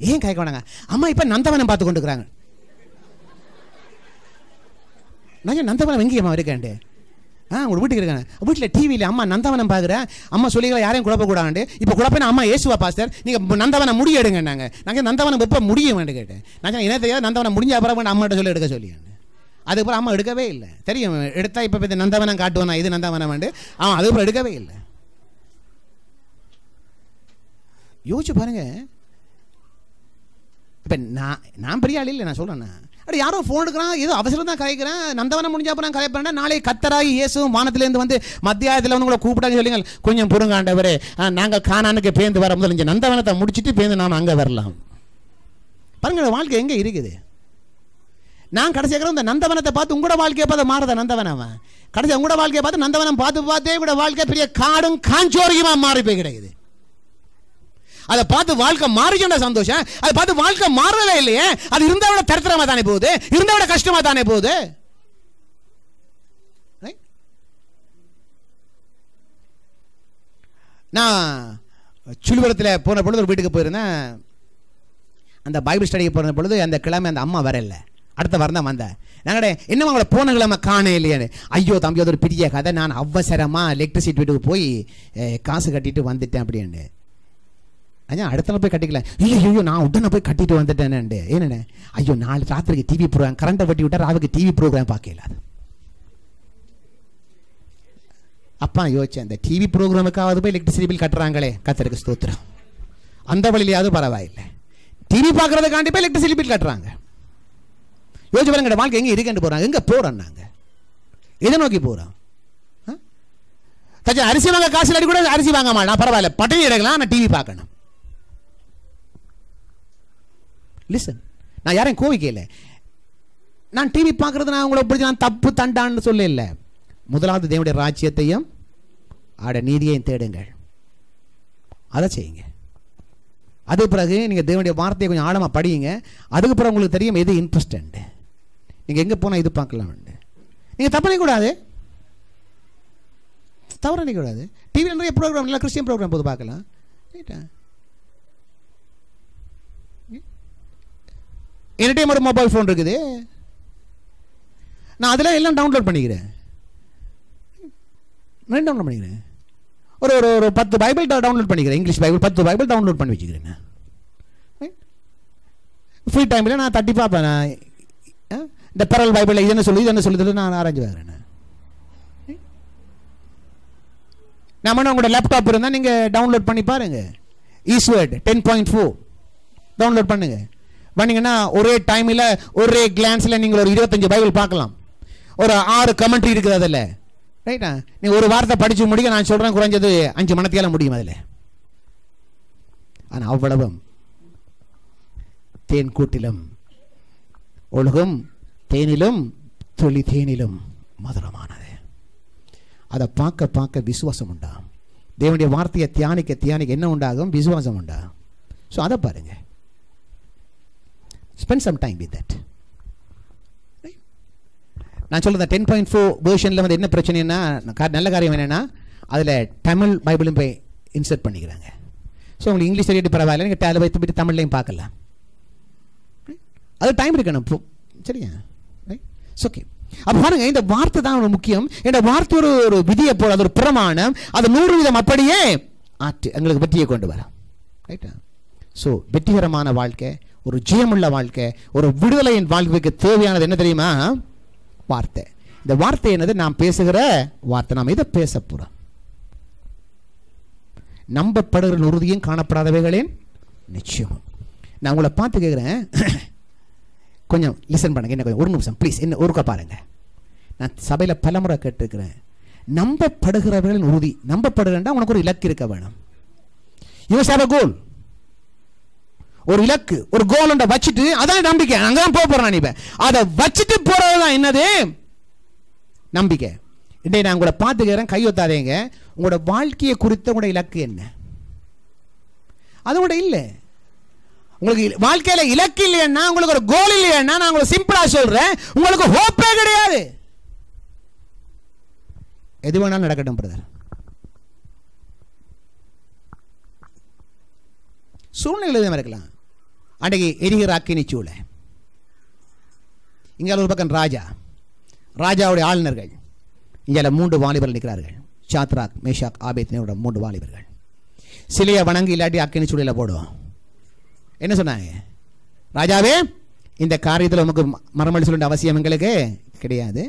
Speaker 1: ஏன் கதைக்க மாட்டாங்க? அம்மா இப்போ நந்தவனம் பார்த்து கொண்டு இருக்கிறாங்க. நான் நந்தவனம் எங்கேயம்மா இருக்கேன்ட்டு ஒரு வீட்டுக்கு இருக்காங்க. வீட்டில் டிவியில் அம்மா நந்தவனம் பார்க்குறேன், அம்மா சொல்லிக்கலாம் யாரையும் குழப்பக்கூடாது. இப்போ குழப்பம் அம்மா ஏசுவா பாஸ்டர் நீங்கள் நந்தவனம் முடிய எடுங்க. நாங்கள் நந்தவனம் எப்போ முடியும் கேட்டேன். நான் என்ன தெரியாது, நந்தவனம் முடிஞ்ச அப்புறம் அம்மாட்ட சொல்லி எடுக்க சொல்லி. அதுக்கப்புறம் அம்மா எடுக்கவே இல்லை. தெரியும் எடுத்தா இப்போ இந்த நந்தவனம் காட்டுவானா இது நந்தவனம் அவன் அதுக்கப்புறம் எடுக்கவே இல்லை. யோசிச்சு பாருங்க. இப்போ நான் பெரிய ஆள் இல்லை, நான் சொல்கிறேன். அப்படி யாரோ ஃபோன் எடுக்கிறான், ஏதோ அவசரம் தான் கலைக்கிறேன், நந்தவனம் முடிஞ்சாப்போ நான் கலைப்பேன், நாளை கத்தராகி இயேசுவும் வானத்திலேருந்து வந்து மத்தியாயத்தில் வந்து உங்களை கூப்பிட்டாங்க சொல்லுங்கள், கொஞ்சம் பொறுங்காண்டவரே, நாங்கள் கானானுக்கு பேந்து வர முதல் இந்த நந்தவனத்தை முடிச்சுட்டு பேந்து நாம் அங்கே வரலாம். பாருங்க வாழ்க்கை எங்கே இருக்குது. நான் கடைசியாக இந்த நந்தவனத்தை பார்த்து உங்களோட வாழ்க்கையை பார்த்து மாறுத நந்தவனம், கடைசி உங்களோட வாழ்க்கையை பார்த்து நந்தவனம் பார்த்து பார்த்தே கூட வாழ்க்கை பெரிய காடும் காஞ்சோரியுமா மாறி போய் கிடைக்குது. அதை பார்த்து வாழ்க்கை மாறிச்சுன்ற சந்தோஷம், அதை பார்த்து வாழ்க்கை மாறவே இல்லையே, அது இருந்த விட தரித்திரமா தானே போகுது, இருந்த விட கஷ்டமா தானே போகுது. நான் சுழுவரத்தில் போன பொழுது ஒரு வீட்டுக்கு போயிருந்தேன். அந்த பைபிள் ஸ்டடிக்கு போன பொழுது அந்த கிழமை அந்த அம்மா வரல, அடுத்த வாரம் தான் வந்தேன். நாங்களே இன்னும் அவங்கள போன கிழமை காண இல்லையான்னு. ஐயோ தம்பி அது ஒரு பெரிய கதை, நான் அவசரமாக எலக்ட்ரிசிட்டி வீட்டுக்கு போய் காசு கட்டிட்டு வந்துட்டேன் அப்படின்னு. ஐயா அடுத்த நாள் போய் கட்டிக்கல, ஐயோ நான் உடனே போய் கட்டிட்டு வந்துட்டேன்னு. என்னென்ன ஐயோ நாலு ராத்திரிக்கு டிவி ப்ரோக்ராம், கரண்ட்டை வெட்டி விட்டா ராவுக்கு டிவி ப்ரோக்ராம் பார்க்கல. அது அப்பா யோசிச்சேன், இந்த டிவி ப்ரோக்ராமுக்காவது போய் எலக்ட்ரிசிட்டி பில் கட்டுறாங்களே, கர்த்தருக்கு ஸ்தோத்திரம், அந்த வழியிலையாவது பரவாயில்லை. டிவி பார்க்கறதுக்காண்டி போய் எலக்ட்ரிசிட்டி பில் கட்டுறாங்க. யோசிச்சு பாருங்க வாழ்க்கை எங்கே இருக்குன்னு போகிறாங்க, எங்கே போகிறோம், நாங்கள் எதை நோக்கி போகிறோம். தச்சா அரிசி வாங்க காசு அடி கூட அரிசி வாங்க மாட்டேன், பரவாயில்ல பட்டினி எடுக்கலாம், நான் டிவி பார்க்கணும். லிசன், நான் யாரையும் கோவிக்கல, நான் டிவி பார்க்கறது நான் உங்களை பிடிச்சி நான் தப்பு தண்டான்னு சொல்ல இல்லை. முதலாவது தேவனுடைய ராஜ்யத்தையும் ஆட நீதியையும் தேடுங்கள், அதை செய்யுங்க. அது பிறகு நீங்கள் தேவனுடைய வார்த்தையை கொஞ்சம் ஆழமாக படியுங்க. அதுக்கு பிறகு உங்களுக்கு தெரியும் எது இன்ட்ரெஸ்ட், நீங்கள் எங்கே போனால் இது பார்க்கலாம். நீங்கள் தப்பு நினைக்கூடாது, தவறு நினைக்கூடாது. டிவியில் நிறைய ப்ரோக்ராம், நல்லா கிறிஸ்டியன் ப்ரோக்ராம் போது பார்க்கலாம். ரைட்டா, என்கிட்ட ஒரு மொபைல் ஃபோன் இருக்குது, நான் அதில் எல்லாம் டவுன்லோட் பண்ணிக்கிறேன். டவுன்லோட் பண்ணிக்கிறேன், ஒரு ஒரு 10 பைபிள் டவுன்லோட் பண்ணிக்கிறேன், இங்கிலீஷ் பைபிள் 10 பைபிள் டவுன்லோட் பண்ணி வச்சுக்கிறேன். ஃப்ரீ டைமில் நான் தட்டி பார்ப்பேன். நான் இந்த பெரல் பைபிள் இது என்ன சொல்லுது நான் ஆராய்ச்சி பார்க்குறேன். நம்ம உங்களோட லேப்டாப் இருந்தால் நீங்கள் டவுன்லோட் பண்ணி பாருங்க, ஈஸ்வேர்ட் 10.4 டவுன்லோட் பண்ணுங்க. பண்ணிங்கன்னா ஒரே டைமில் ஒரே கிளான்ஸில் நீங்கள் ஒரு 25 பைபிள் பார்க்கலாம். ஒரு 6 கமெண்ட்ரி இருக்குது அதில். ரைட்டா, நீ ஒரு வார்த்தை படிச்சு முடிக்க நான் சொல்றேன் குறைஞ்சது 5 மணத்தியால முடியும் அதில். ஆனால் அவ்வளவும் தேன் கூட்டிலும் ஒழுகும் தேனிலும் தொழி தேனிலும் மதுரமானது. அதை பார்க்க பார்க்க விசுவாசம் உண்டாகும். தேவனுடைய வார்த்தையை தியானிக்க தியானிக்க என்ன உண்டாகும்? விசுவாசம் உண்டாகும். ஸோ அதை பாருங்க, spend some time with that. நான் சொல்லுறேன் 10.4 வேர்ஷனில் வந்து என்ன பிரச்சனைன்னா, நல்ல காரியம் என்னென்னா அதில் தமிழ் பைபிளும் போய் இன்சர்ட் பண்ணிக்கிறாங்க. ஸோ உங்களுக்கு இங்கிலீஷ் தெரியாது பரவாயில்ல, நீங்கள் டேலை வைத்து போய்ட்டு தமிழ்லையும் பார்க்கலாம். அது டைம் இருக்கணும், சரியா? ஓகே, அப்போ பாருங்க, இந்த வார்த்தை தான் ஒரு முக்கியம். இந்த வார்த்தை ஒரு விதியை போல, அது ஒரு பிரமாணம், அது 100% அப்படியே ஆற்று எங்களுக்கு வெற்றியை கொண்டு வரும். ரைட்டா? ஸோ வெற்றிகரமான வாழ்க்கை, ஒரு ஜெயமுள்ள வாழ்க்கை, ஒரு விடுதலையின் வாழ்க்கைக்கு தேவையானது என்ன தெரியுமா? வார்த்தை. இந்த வார்த்தை என்னது? நாம் பேசுகிற வார்த்தை. நாம் இதை பேச போறோம். நம்பப்படுகிற உறுதியும் காணப்படாதவைகளின் நிச்சயமும். நான் உங்களை பார்த்து கேட்குறேன், கொஞ்சம் லிசன் பண்ணுங்க, என்ன கொஞ்சம் ஒரு நிமிஷம் ப்ளீஸ், என்ன ஒருக்கா பாருங்க. நான் சபையில் பலமுறை கேட்டிருக்கிறேன், நம்பப்படுகிறவர்களின் உறுதி. நம்பப்படுகிறா உனக்கு ஒரு இலக்கு இருக்க வேணும். You have a goal. ஒரு இலக்கு, ஒரு கோல் வச்சுட்டு அதான் நம்பிக்கை. அங்கதான் போக போறேன். நீ அதை வச்சுட்டு போறதுதான் என்னது? நம்பிக்கை. இன்றைய நான் உங்களை பார்த்துக்கிறேன், கையொத்தாதேங்க. உங்களோட வாழ்க்கையை குறித்த உங்களோட இலக்கு என்ன? அது கூட இல்லை. உங்களுக்கு வாழ்க்கையில இலக்கு இல்லைன்னா, உங்களுக்கு ஒரு கோல் இல்லைன்னா, நான் உங்களுக்கு சிம்பிளா சொல்றேன், உங்களுக்கு ஹோப்பே கிடையாது. எது வேணாலும் நடக்கட்டும் பிரதர். சூழ்நிலை எதுவும் இருக்கலாம். அன்றைக்கு எரிகிற அக்கினி சூளை, இங்கே ஒரு பக்கம் ராஜாவுடைய ஆளுநர்கள், இங்கே 3 வாலிபர்கள் நிற்கிறார்கள். சாத்ராக், மேஷாக், ஆபேத்நேகோட 3 வாலிபர்கள். சிலையை வணங்கி இல்லாட்டி அக்கினி சூளையில் போடுவோம். என்ன சொன்னாங்க? ராஜாவே, இந்த காரியத்தில் உமக்கு மறுமொழி சொல்ல வேண்டிய அவசியம் எங்களுக்கு கிடையாது.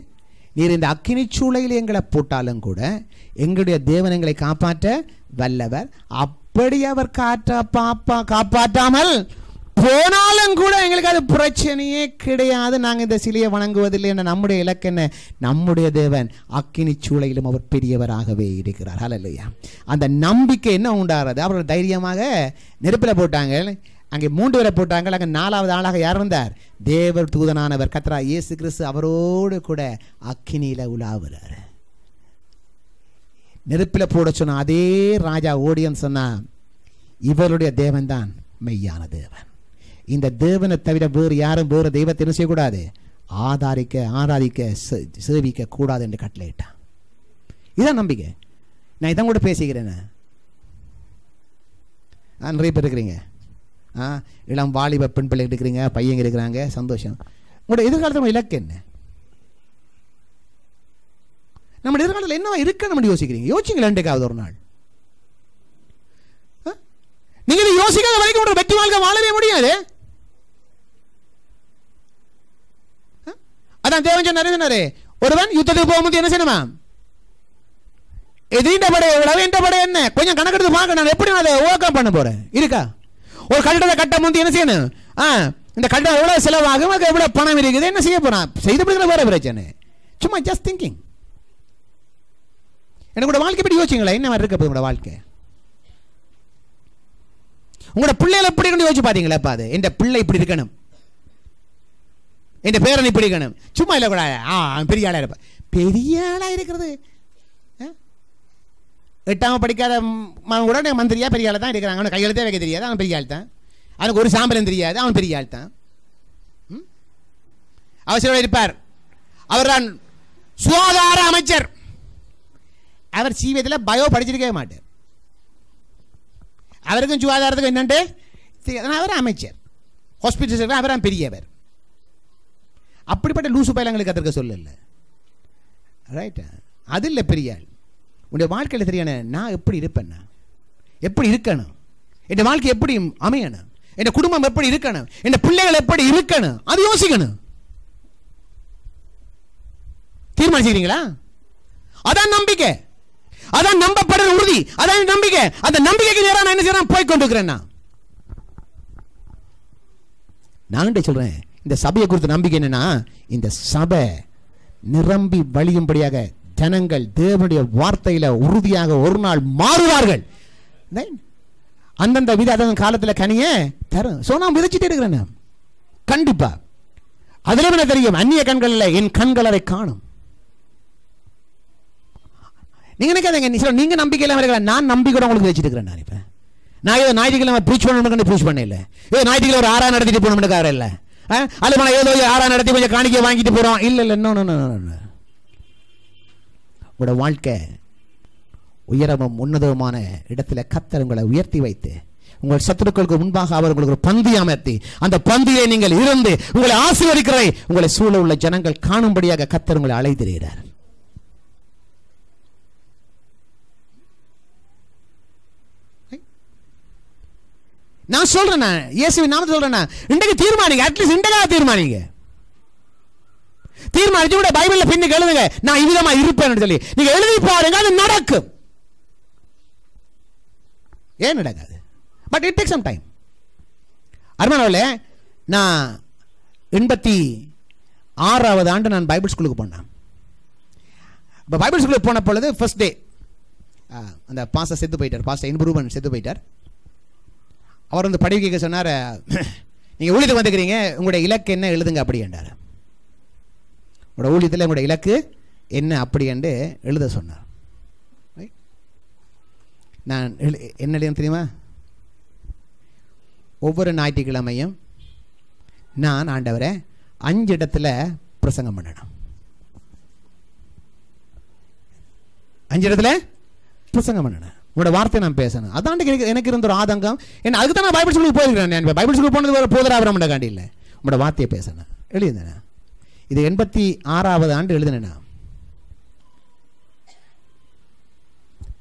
Speaker 1: நீர் இந்த அக்கினி சூளையில் எங்களை போட்டாலும் கூட எங்களுடைய தேவன் எங்களை காப்பாற்ற வல்லவர். அப்படி அவர் காப்பாற்றாமல் போனாலும் கூட எங்களுக்கு அது பிரச்சனையே கிடையாது. நாங்கள் இந்த சிலையை வணங்குவதில்லை என்ற நம்முடைய இலக்கு என்ன? நம்முடைய தேவன் அக்கினி சூளையிலும் அவர் பெரியவராகவே இருக்கிறார். ஹல்லேலூயா. அந்த நம்பிக்கை என்ன உண்டாகிறது? அவர்கள் தைரியமாக நெருப்பில் போட்டாங்க. அங்கே 3 பேரை போட்டாங்க. அங்கே 4வது ஆளாக யார் வந்தார்? தேவர் தூதனானவர் கர்த்தராகிய இயேசு கிறிஸ்து அவரோடு கூட அக்கினியில உலாவுறார். நெருப்பில் போட சொன்ன அதே ராஜா ஓடியன்னு சொன்னா, இவருடைய தேவன் தான் மெய்யான தேவன். இந்த தேவனை தவிர வேறு யாரும் வேறு தெய்வத்தை என்ன செய்யக்கூடாது? ஆராதிக்க சேவிக்க கூடாது என்று கட்டளையிட்டான். இதான் நம்பிக்கை. நான் இதான் கூட பேசிக்கிறேன். நிறைய பேர் இருக்கிறீங்க, இளம் வாலிப பெண் பிள்ளை இருக்கிறீங்க, பையங்க இருக்கிறாங்க, சந்தோஷம். உங்களோட எதிர்காலத்தில் இலக்கு என்ன? நம்ம எதிர்காலத்தில் என்னவா இருக்க நம்ம யோசிக்கிறீங்க? யோசிங்களா? 2வது ஒரு நாள் நீங்க யோசிக்காத வரைக்கும் ஒரு வெற்றி வாழ்க்கை வாழவே முடியாது. அதான் தேவன் சொன்னாரே, ஒருவன் யுத்தத்துக்கு போகும்போது என்ன செய்யணுமா? எதிரின்ற படை எவ்வளவு, என்ற படை என்ன, கொஞ்சம் கணக்கெடுத்து பார்க்க நான் எப்படி அதை ஓவர் கம் பண்ண போறேன் இருக்கா? ஒரு கட்டடத்தை கட்ட முந்தி என்ன செய்யணும்? இந்த கட்டடம் எவ்வளவு செலவாகும், அதுக்கு எவ்வளவு பணம் இருக்குது, என்ன செய்ய போறான், செய்த பிறகு வேற பிரச்சனை. சும்மா ஜஸ்ட் திங்கிங். எனக்கு வாழ்க்கை பற்றி யோசிங்களா? என்ன மாதிரி இருக்க உங்களோட வாழ்க்கை? உங்களோட பிள்ளைகளை எப்படி யோசிச்சு பாத்தீங்களா? அது என் பிள்ளை இப்படி இருக்கணும், என் பேரன் இப்படி இருக்கணும். சும்மா இல்லை கூட பெரிய ஆளா இருப்ப. பெரிய ஆளா இருக்கிறது 8ஆம் படிக்காத கூட மந்திரியா பெரிய ஆள் தான் இருக்கிறாங்க. அவனுக்கு கையெழுத்தே வைக்க தெரியாது, அவன் பெரிய ஆள் தான். அவனுக்கு ஒரு சாம்பலம் தெரியாது, அவன் பெரிய ஆள் தான். அவசியம் இருப்பார். அவர் தான் சுகாதார அமைச்சர். அவர் ஜீவியத்தில் பயோ படிச்சிருக்கவே மாட்டார். அவருக்கும் சுகாதாரத்துக்கும் என்னண்டு அவர் அமைச்சர். ஹாஸ்பிட்டல் அவர் பெரியவர். அப்படிப்பட்ட லூசு பயிலங்களுக்கு கற்றுக்க சொல்லல. ரைட்? அது இல்லை பெரிய ஆள். உன்னுடைய வாழ்க்கையில் தெரியான நான் எப்படி இருப்பேன், எப்படி இருக்கணும், என் வாழ்க்கை எப்படி அமையணும், என் குடும்பம் எப்படி இருக்கணும், என் பிள்ளைகள் எப்படி இருக்கணும், அது யோசிக்கணும். தீர்மானிச்சுக்கிறீங்களா? அதான் நம்பிக்கை, அதான் நம்பப்படுற உறுதி, அதான் நம்பிக்கை. அந்த நம்பிக்கைக்கு நேரா நான் என்ன செய்யறேன்? போய் கொண்டிருக்கிறேன். நான் சொல்றேன், இந்த சபையை குறித்த நம்பிக்கை என்னன்னா, இந்த சபை நிரம்பி வழியும்படியாக ஜனங்கள் தேவனுடைய வார்த்தையில உறுதியாக ஒரு நாள் மாறுவார்கள். அந்தந்த வித அதன் காலத்தில் கனிய தரும். சோ நான் விதைச்சிட்டே இருக்கிறேன். கண்டிப்பா அதுல என்ன தெரியும்? அந்நிய கண்கள் இல்லை, என் கண்கள் அதை காணும். நீங்க நினைக்காதீங்க, நீங்க நம்பிக்கை இல்லாம இருக்கலாம். நான் நம்பிக்கை உங்களுக்கு வச்சுட்டு இருக்கிறேன். நான் இப்ப நான் ஏதோ ஞாயிற்றுக்கிழமை ப்ரீச் பண்ணணும் ப்ரீச் பண்ண இல்லை, ஏதோ ஞாயிற்றுக்கிழமை ஒரு 6 நடத்திட்டு போகணும்னு இல்லை, அல்ல ஏதோ 6 நடத்தி கொஞ்சம் காணிக்கை வாங்கிட்டு போறோம். இல்ல இல்ல, இன்னொன்னு உங்களோட வாழ்க்கை உயரமும் உன்னதமான இடத்துல கர்த்தர் உங்களை உயர்த்தி வைத்து உங்கள் சத்துருக்களுக்கு முன்பாக அவர் உங்களுக்கு ஒரு பந்தி அமர்த்தி அந்த பந்தியை நீங்கள் இருந்து உங்களை ஆசீர்வதிக்கிறதை உங்களை சூழ உள்ள ஜனங்கள் காணும்படியாக கர்த்தர் உங்களை அழைத்திருக்கிறார். நான் சொல்றேன், இயேசுவின் நாமத்தில் சொல்றேன், இன்றைக்கு தீர்மானிங்க. அட்லீஸ்ட் இன்றைக்காக தீர்மானிங்க. தீர்மானிச்சு கூட பைபிள்ல பின்னுக்கு எழுதுங்க, நான் இவ்விதமா இருப்பேன் சொல்லி நீங்க எழுதி பாருங்க, அது நடக்கும். ஏன் நடக்காது? But it takes some time. அருமையானவர்களே, நான் 86வது ஆண்டு நான் பைபிள் ஸ்கூலுக்கு போனேன். இப்போ பைபிள் ஸ்கூலுக்கு போன பொழுது ஃபர்ஸ்ட் டே அந்த பாஸ்டர் செத்து போயிட்டார். பாஸ்டர் இன்புருவன் செத்து போயிட்டார். அவர் வந்து படிக்க சொன்னார், நீங்கள் ஊழியத்துக்கு வந்துக்கிறீங்க, உங்களுடைய இலக்கு என்ன எழுதுங்க அப்படி என்றார். உங்களோட ஊழியத்தில் உங்களுடைய இலக்கு என்ன அப்படி என்று எழுத சொன்னார். நான் என்ன எழுத தெரியுமா? ஒவ்வொரு ஞாயிற்றுக்கிழமையும் நான் ஆண்டவரை 5 இடத்துல பிரசங்கம் பண்ணணும். 5 இடத்துல பிரசங்கம் பண்ணணும். உங்களோட வார்த்தை நான் பேசணும். அதான் எனக்கு இருந்த ஒரு ஆதங்கம். என்ன அதுக்கு தான் நான் பைபிள் ஸ்கூலுக்கு போயிருக்கிறேன். பைபிள் ஸ்கூலுக்கு போனது போதராபுரம் காண்டி இல்லை, உங்களோட வார்த்தையை பேசணும். எழுதினேன். இது 86வது ஆண்டு எழுதினேன்.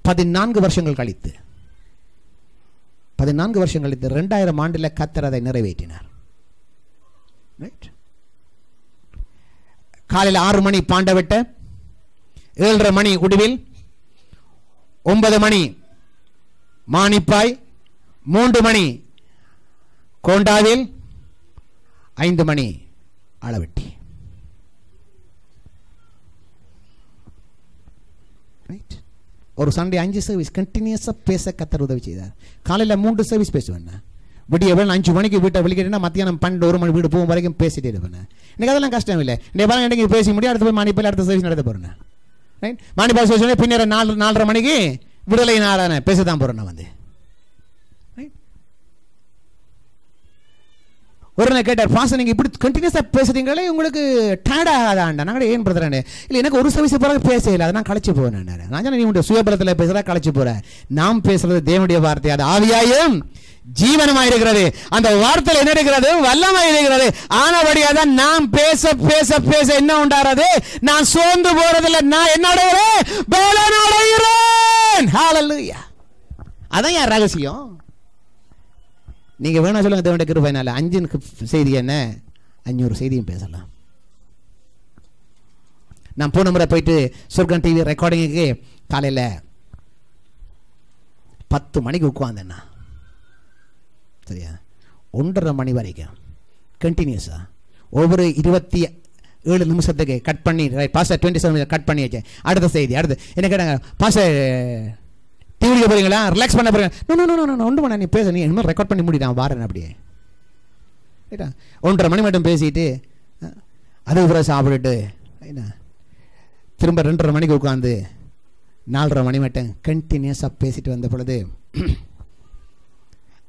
Speaker 1: 14 வருஷங்கள் கழித்து 2000 ஆண்டில் கர்த்தர் அதை நிறைவேற்றினார். காலையில் 6 மணி பாண்டவெட்ட, 7:30 மணி உடுவில், 9 மணி மானிப்பாய், 3 மணி கோண்டாவில் 5 மணி அளவெட்டி. ஒரு சண்டே 5 சர்வீஸ் கண்டினியூஸாக பேச கத்தர் உதவி செய்தார். காலையில் 3 சர்வீஸ் பேசுவேன். விடிய வேலை 5 மணிக்கு வீட்டை வெளிக்கிட்டேன்னா மத்தியானம் 12-1 மணி வீடு போகும் வரைக்கும் பேசிட்டே இருப்பேன். எனக்கு அதெல்லாம் கஷ்டம் இல்லை. இன்னைக்கு பாருங்க, இன்றைக்கி பேசி முடியும், அடுத்து போய் மாணிப்பால் அடுத்த சர்வீஸ் நடத்த போகிறேன். ரைட், மாணிப்பால் சர்வீஸ் பின்னர் 4:30 மணிக்கு விடுதலை நாளான பேச தான் போகிறேன். நான் வந்து ஒரு நாள் கேட்டார், பாஸ்டர் நீங்கள் இப்படி கண்டினியூஸாக பேசுறீங்களே, உங்களுக்கு டயர்ட் ஆகாதாண்டா? நாங்கள் ஏன் பிரதரே, இல்லை எனக்கு ஒரு சர்வீஸ் போகிற பேச இல்லை, அதை நான் கழிச்சு போகிறேன். நான் சொன்னேன், நீ உங்களுடைய சுயபலத்தில் பேசுகிறா கழிச்சு போகிறேன். நாம் பேசுறது தேவனுடைய வார்த்தை, அது ஆவியாயும் ஜீவனமாக இருக்கிறது. அந்த வார்த்தையில் என்ன இருக்கிறது? வல்லமாக இருக்கிறது. ஆனபடியாக தான் நாம் பேச பேச பேச என்ன உண்டாகிறது? நான் சோர்ந்து போறதில்லை, நான் என்னோட பலனடைகிறேன். ஹல்லேலூயா. அதான் என் ரகசியம். நீங்கள் வேணா சொல்லுங்க, தேவனுடைய கிருபையினால 5 செய்தி என்ன 500 செய்தியும் பேசலாம். நான் போன முறை போயிட்டு சொர்க்கம் டிவி ரெக்கார்டிங்குக்கு காலையில் 10 மணிக்கு உட்காந்தேன்னா, சரியா 1:30 மணி வரைக்கும் கண்டினியூஸாக ஒவ்வொரு 27 நிமிஷத்துக்கு கட் பண்ணி, பாஸ்டர் 27 கட் பண்ணி வச்சேன். அடுத்த செய்தி, அடுத்து என்ன கேட்டாங்க, பாஸ்டர் டிவிக்கு போறீங்களா, ரிலாக்ஸ் பண்ண போறீங்க? ஒன்று பண்ண, நீ பேச, நீ இனிமேல் ரெக்கார்ட் பண்ணி முடிதான் வாரேன். அப்படியே 1:30 மணி மட்டும் பேசிட்டு அதுக்கப்புறம் சாப்பிட்டுட்டு திரும்ப 2:30 மணிக்கு உட்காந்து 4:30 மணி மட்டும் கண்டினியூஸாக பேசிட்டு வந்த பொழுது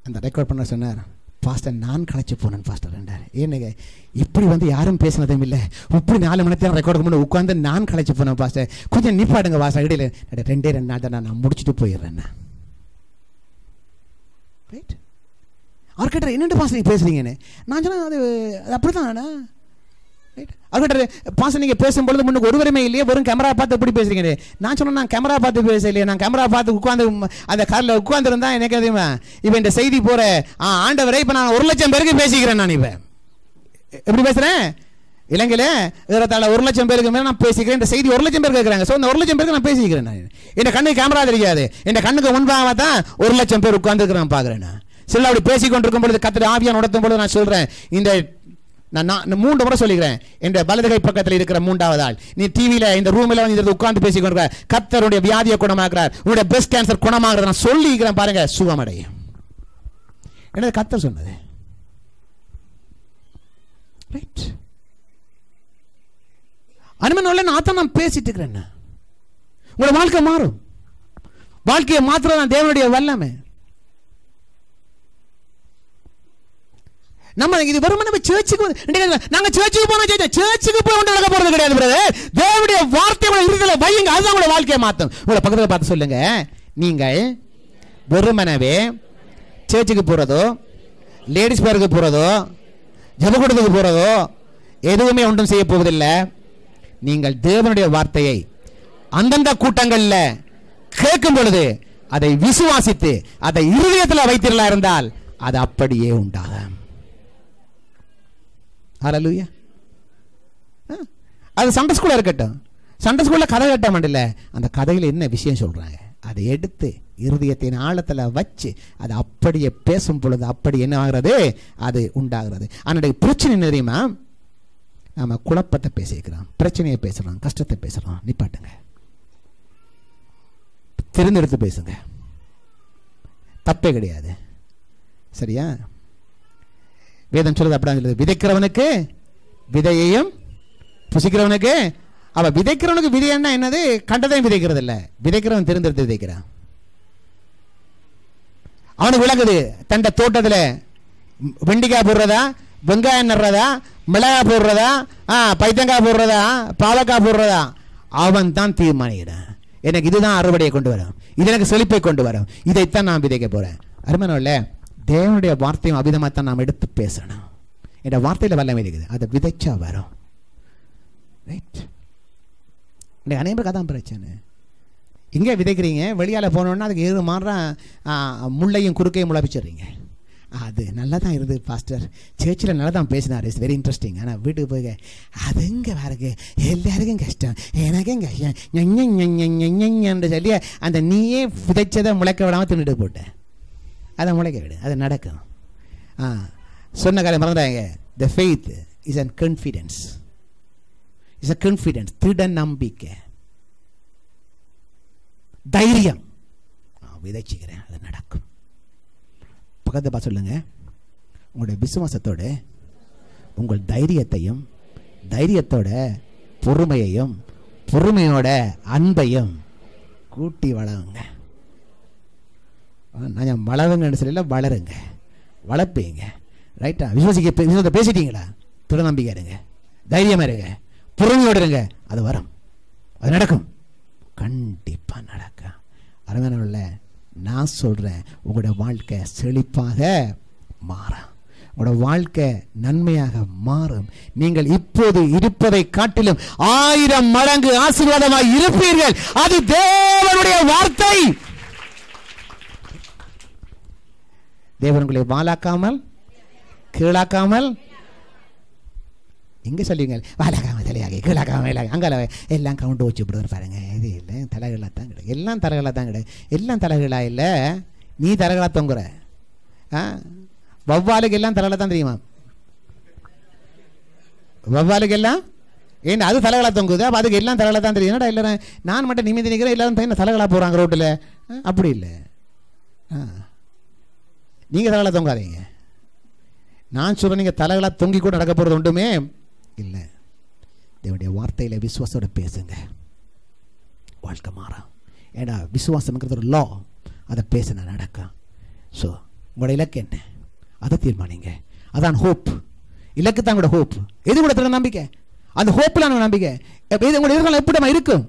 Speaker 1: அந்த ரெக்கார்ட் பண்ண சொன்னார், பாஸ்டர் நான் களைச்சு போனேன் பாஸ்டர் என்றார். ஏன்னுங்க, இப்படி வந்து யாரும் பேசினதும் இல்லை, இப்படி 4 மணி நேரம் ரெக்கார்டு பண்ணி உட்காந்து நான் களைச்சு போனேன் பாஸ்டர், கொஞ்சம் நிப்பாடுங்க பாஸ்டர். இடையில 2 நாள் தான் நான் முடிச்சுட்டு போயிடுறேன். ரைட், அவர் கேட்டார், என்னென்று பாஸ்டர் நீங்கள் பேசுறீங்கன்னு. நான் சொன்னேன், அது அப்படிதான். அவர்கிட்ட பாஸ்டர் நீங்கள் பேசும்பொழுது முன்னுக்கு ஒருவருமே இல்லையே, வெறும் கேமரா பார்த்து எப்படி பேசுறீங்க? நான் சொன்னேன், நான் கேமரா பார்த்து பேச இல்லையே, நான் கேமரா பார்த்து உட்காந்து அந்த காரில் உட்காந்துருந்தா எனக்கு அதிகமா இப்போ இந்த செய்தி போகிற ஆண்டவரை இப்போ நான் 1,00,000 பேருக்கு பேசிக்கிறேன். நான் இப்போ எப்படி பேசுகிறேன்? இலங்கையில் ஏறத்தாழ 1,00,000 பேருக்கு மேலே நான் பேசிக்கிறேன். இந்த செய்தி 1,00,000 பேர் கேட்குறாங்க. ஸோ இந்த 1,00,000 பேருக்கு நான் பேசிக்கிறேன். நான் என் கண்ணுக்கு கேமரா தெரியாது, என் கண்ணுக்கு முன்பாக தான் 1,00,000 பேர் உட்காந்துருக்கிறேன் பார்க்குறேன். சில அப்படி பேசிக்கொண்டிருக்கும் பொழுது கர்த்தர் ஆவியானவர் நடத்தும் பொழுது நான் சொல்கிறேன், இந்த நான் 3 முறை சொல்லிக்கிறேன், என் வலதுகை பக்கத்தில் இருக்கிற 3வது ஆள், நீ டிவியில் இந்த ரூமில் வந்து உட்கார்ந்து பேசிக்கொண்டிருக்க, கர்த்தருடைய வியாதியை குணமாக்குறார், உன்னுடைய பிரஸ்ட் கேன்சர் குணமாக்குறது நான் சொல்லிக்கிறேன் பாருங்க, சுகமடையும். என்னது கர்த்தர் சொன்னது. ரைட், அனுமதி நான் பேசிட்டு இருக்கிறேன். உங்களோட வாழ்க்கை மாறும். வாழ்க்கையை மாத்திரம் தேவனுடைய வல்லமை. நம்ம இது வெறும் நம்ம சர்ச்சுக்கு நாங்க சர்ச்சுக்கு போனா சர்ச்சுக்கு போய் ஒன்று நடக்க போறது கிடையாது பிரதர். தேவனுடைய வார்த்தை இருதயத்துல வையுங்க, அதுதான் உங்களோட வாழ்க்கையை மாற்றும். உங்களை பக்கத்தில் பார்த்து சொல்லுங்க, நீங்கள் வெறுமனவே சர்ச்சுக்கு போறதோ, லேடிஸ் பேருக்கு போறதோ, ஜபக்கூடத்துக்கு போறதோ எதுவுமே ஒன்றும் செய்ய போவதில்லை. நீங்கள் தேவனுடைய வார்த்தையை அந்தந்த கூட்டங்களில் கேட்கும் பொழுது அதை விசுவாசித்து அதை இருதயத்தில் வைத்திருந்தா இருந்தால் அது அப்படியே உண்டாகும். ஹல்லேலூயா. அது சண்டை ஸ்கூலில் இருக்கட்டும், சண்டை ஸ்கூலில் கதை கட்ட மாட்டில்ல, அந்த கதையில் என்ன விஷயம் சொல்கிறாங்க அதை எடுத்து இருதயத்தின் ஆழத்தில் வச்சு அதை அப்படியே பேசும் பொழுது அப்படி என்ன ஆகிறது? அது உண்டாகிறது. அதனுடைய பிரச்சனை என்ன தெரியுமா? நம்ம குழப்பத்தை பேசிக்கிறோம், பிரச்சனையை பேசுகிறோம், கஷ்டத்தை பேசுகிறோம். நிப்பாட்டுங்க, தெரிந்தெடுத்து பேசுங்க, தப்பே கிடையாது. சரியா? வேதம் சொல்றது அப்படிதான் சொல்லுது, விதைக்கிறவனுக்கு விதையையும் புசிக்கிறவனுக்கு. அவ விதைக்கிறவனுக்கு விதைன்னா என்னது? கண்டதையும் விதைக்கிறது இல்லை, விதைக்கிறவன் தெரிந்தெடுத்து விதைக்கிறான். அவனுக்கு விளங்குது தண்ட தோட்டத்தில் வெண்டிக்காய் போடுறதா, வெங்காயம் நடுறதா, மிளகாய் போடுறதா, பைத்தங்காய் போடுறதா, பாவக்காய் போடுறதா, அவன் தான் தீர்மானிக்கிறான். எனக்கு இதுதான் அறுவடையை கொண்டு வரும், இது எனக்கு செழிப்பை கொண்டு வரும், இதைத்தான் நான் விதைக்க போறேன். அருமையானவர்களே, தேவனுடைய வார்த்தையும் அவிதமாக தான் நாம் எடுத்து பேசணும். என்ற வார்த்தையில் வல்லமை இருக்குது, அதை விதைச்சா வரும். ரைட், அனைவருக்கு அதான் பிரச்சனை. இங்கே விதைக்கிறீங்க, வெளியால் போனோன்னா அதுக்கு ஏறு மாறுறா முள்ளையும் குறுக்கையும் முளைப்பிச்சிடுறீங்க. அது நல்லா தான் இருக்குது பாஸ்டர், சேர்ச்சில் நல்லா தான் பேசினார், இட்ஸ் வெரி இன்ட்ரெஸ்டிங். ஆனால் வீட்டுக்கு போய் அது இங்கே வேறுக்கு எல்லாருக்கும் கஷ்டம், எனக்கும் கஷ்டம் என்று சொல்லி அந்த நீயே விதைச்சதை முளைக்க விடாமல் தின்னுட்டு போட்டேன். அதை முளைக்க விடு, அது நடக்கும். சொன்ன காரியம் மறந்துடாங்க. The faith is a confidence. Is a confidence. திட நம்பிக்கை, தைரியம். நான் விதைச்சுக்கிறேன், அது நடக்கும். பக்கத்தை பார்த்து சொல்லுங்க, உங்களுடைய விசுவாசத்தோட உங்கள் தைரியத்தையும், தைரியத்தோட பொறுமையையும், பொறுமையோட அன்பையும் கூட்டி வளருங்க. நான் வளருங்கன்னு சொல்லல, வளருங்க, வளர்ப்பீங்க. ரைட்டா? விசுவாசத்தை பேசிட்டீங்களா? திட நம்பிக்கை இருங்க, தைரியமா இருங்க, பொறுமையோடு இருங்க. அது வரும், அது நடக்கும், கண்டிப்பா நடக்கும். அருமையானவர்களே, நான் சொல்றேன், உங்களுடைய வாழ்க்கை செழிப்பாக மாறும், உங்களோட வாழ்க்கை நன்மையாக மாறும். நீங்கள் இப்போது இருப்பதை காட்டிலும் 1000 மடங்கு ஆசீர்வாதமாய் இருப்பீர்கள். அது தேவனுடைய வார்த்தை. தேவன் உங்களை வாலாக்காமல், கீழாக்காமல், எங்க சொல்லுவீங்க? வாலாக்காமல், தலையாகி, கீழாக்காமல், அங்கே எல்லாம் கவுண்ட் வச்சு விடுறது பாருங்க. இது இல்லை, தலைகளாக தான் கிடையாது, எல்லாம் தலைகளாக தான் கிடையாது. எல்லாம் தலைகளா இல்லை, நீ தலைகளாக தொங்குற. வவ்வாலுக்கு எல்லாம் தலைகளாக தான் தெரியுமா? வவ்வாலுக்கு எல்லாம் ஏன் அது தலைகளாக தொங்குது, அப்போ அதுக்கு எல்லாம் தலைகளாக தான் தெரியும். என்னடா இல்லை, நான் மட்டும் நிமிதி நிற்கிறேன், எல்லாரும் பையன் தலைகளாக போகிறாங்க ரோட்டில். அப்படி இல்லை, நீங்கள் தலைகளாக தொங்காதீங்க. நான் சொல்கிறேன், நீங்கள் தலைகளாக தொங்கி கூட நடக்க போகிறது ஒன்றுமே இல்லை. தேவனுடைய வார்த்தையில் விசுவாசத்தோட பேசுங்க, வாழ்க்கை மாறும். ஏன்னா விசுவாசம்ங்கிறது ஒரு லா, அதை பேசினா நடக்கும். ஸோ உங்களோட இலக்கு என்ன, அதை தீர்மானிங்க. அதான் ஹோப். இலக்கு தான் கூட ஹோப். எது கூட திறந்த நம்பிக்கை, அந்த ஹோப்பில் நம்பிக்கை. உங்களோட எதிர்காலம் எப்படி இருக்கும்?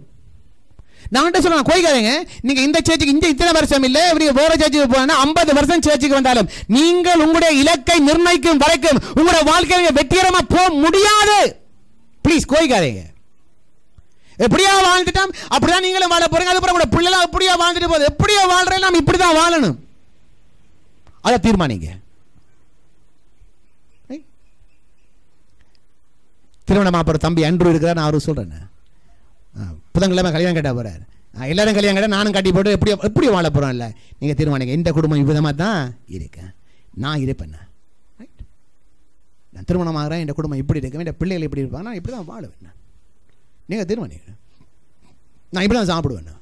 Speaker 1: நான் சொல்ல கோய்க்காதீங்க. நீங்க இந்த சேர்ச்சுக்கு இந்த இத்தனை வருஷம் இல்லை, வேற சேர்ச்சுக்கு போனா 50 வருஷம் சேர்ச்சுக்கு வந்தாலும் நீங்கள் உங்களுடைய இலக்கை நிர்ணயிக்கும் வரைக்கும் உங்களுடைய வாழ்க்கையில வெற்றிகரமா போக முடியாது. ப்ளீஸ் கோய்க்காதீங்க. எப்படியா வாழ்ந்துட்டோம் அப்படிதான் நீங்களும் வாழ போறீங்க. அதுக்கப்புறம் உங்களோட பிள்ளைலாம் எப்படியா வாழ்ந்துட்டு போகுது, எப்படியா வாழ்றேன், நாம் இப்படிதான் வாழணும், அதை தீர்மானிங்க. திருமணமா போற தம்பி அன்று இருக்கிறார், நான் அவருக்கு சொல்றேன், புதன்கிழமை கல்யாணம் கேட்டா போறாரு. எல்லாரும் கல்யாணம் கேட்டால் நானும் கட்டி போட்டு எப்படி வாழ போறோம். இல்லை, நீங்க தீர்மானிங்க. இந்த குடும்பம் இவ்விதமாக தான் இருக்கேன், நான் இருப்பேன். நான் திருமணமாகறேன், இந்த குடும்பம் இப்படி இருக்கேன், இந்த பிள்ளைகள் இப்படி இருப்பாங்க, நான் இப்படி தான் வாழுவேன். நீங்க தீர்மானிங்க. நான் இப்படி தான் சாப்பிடுவேன்.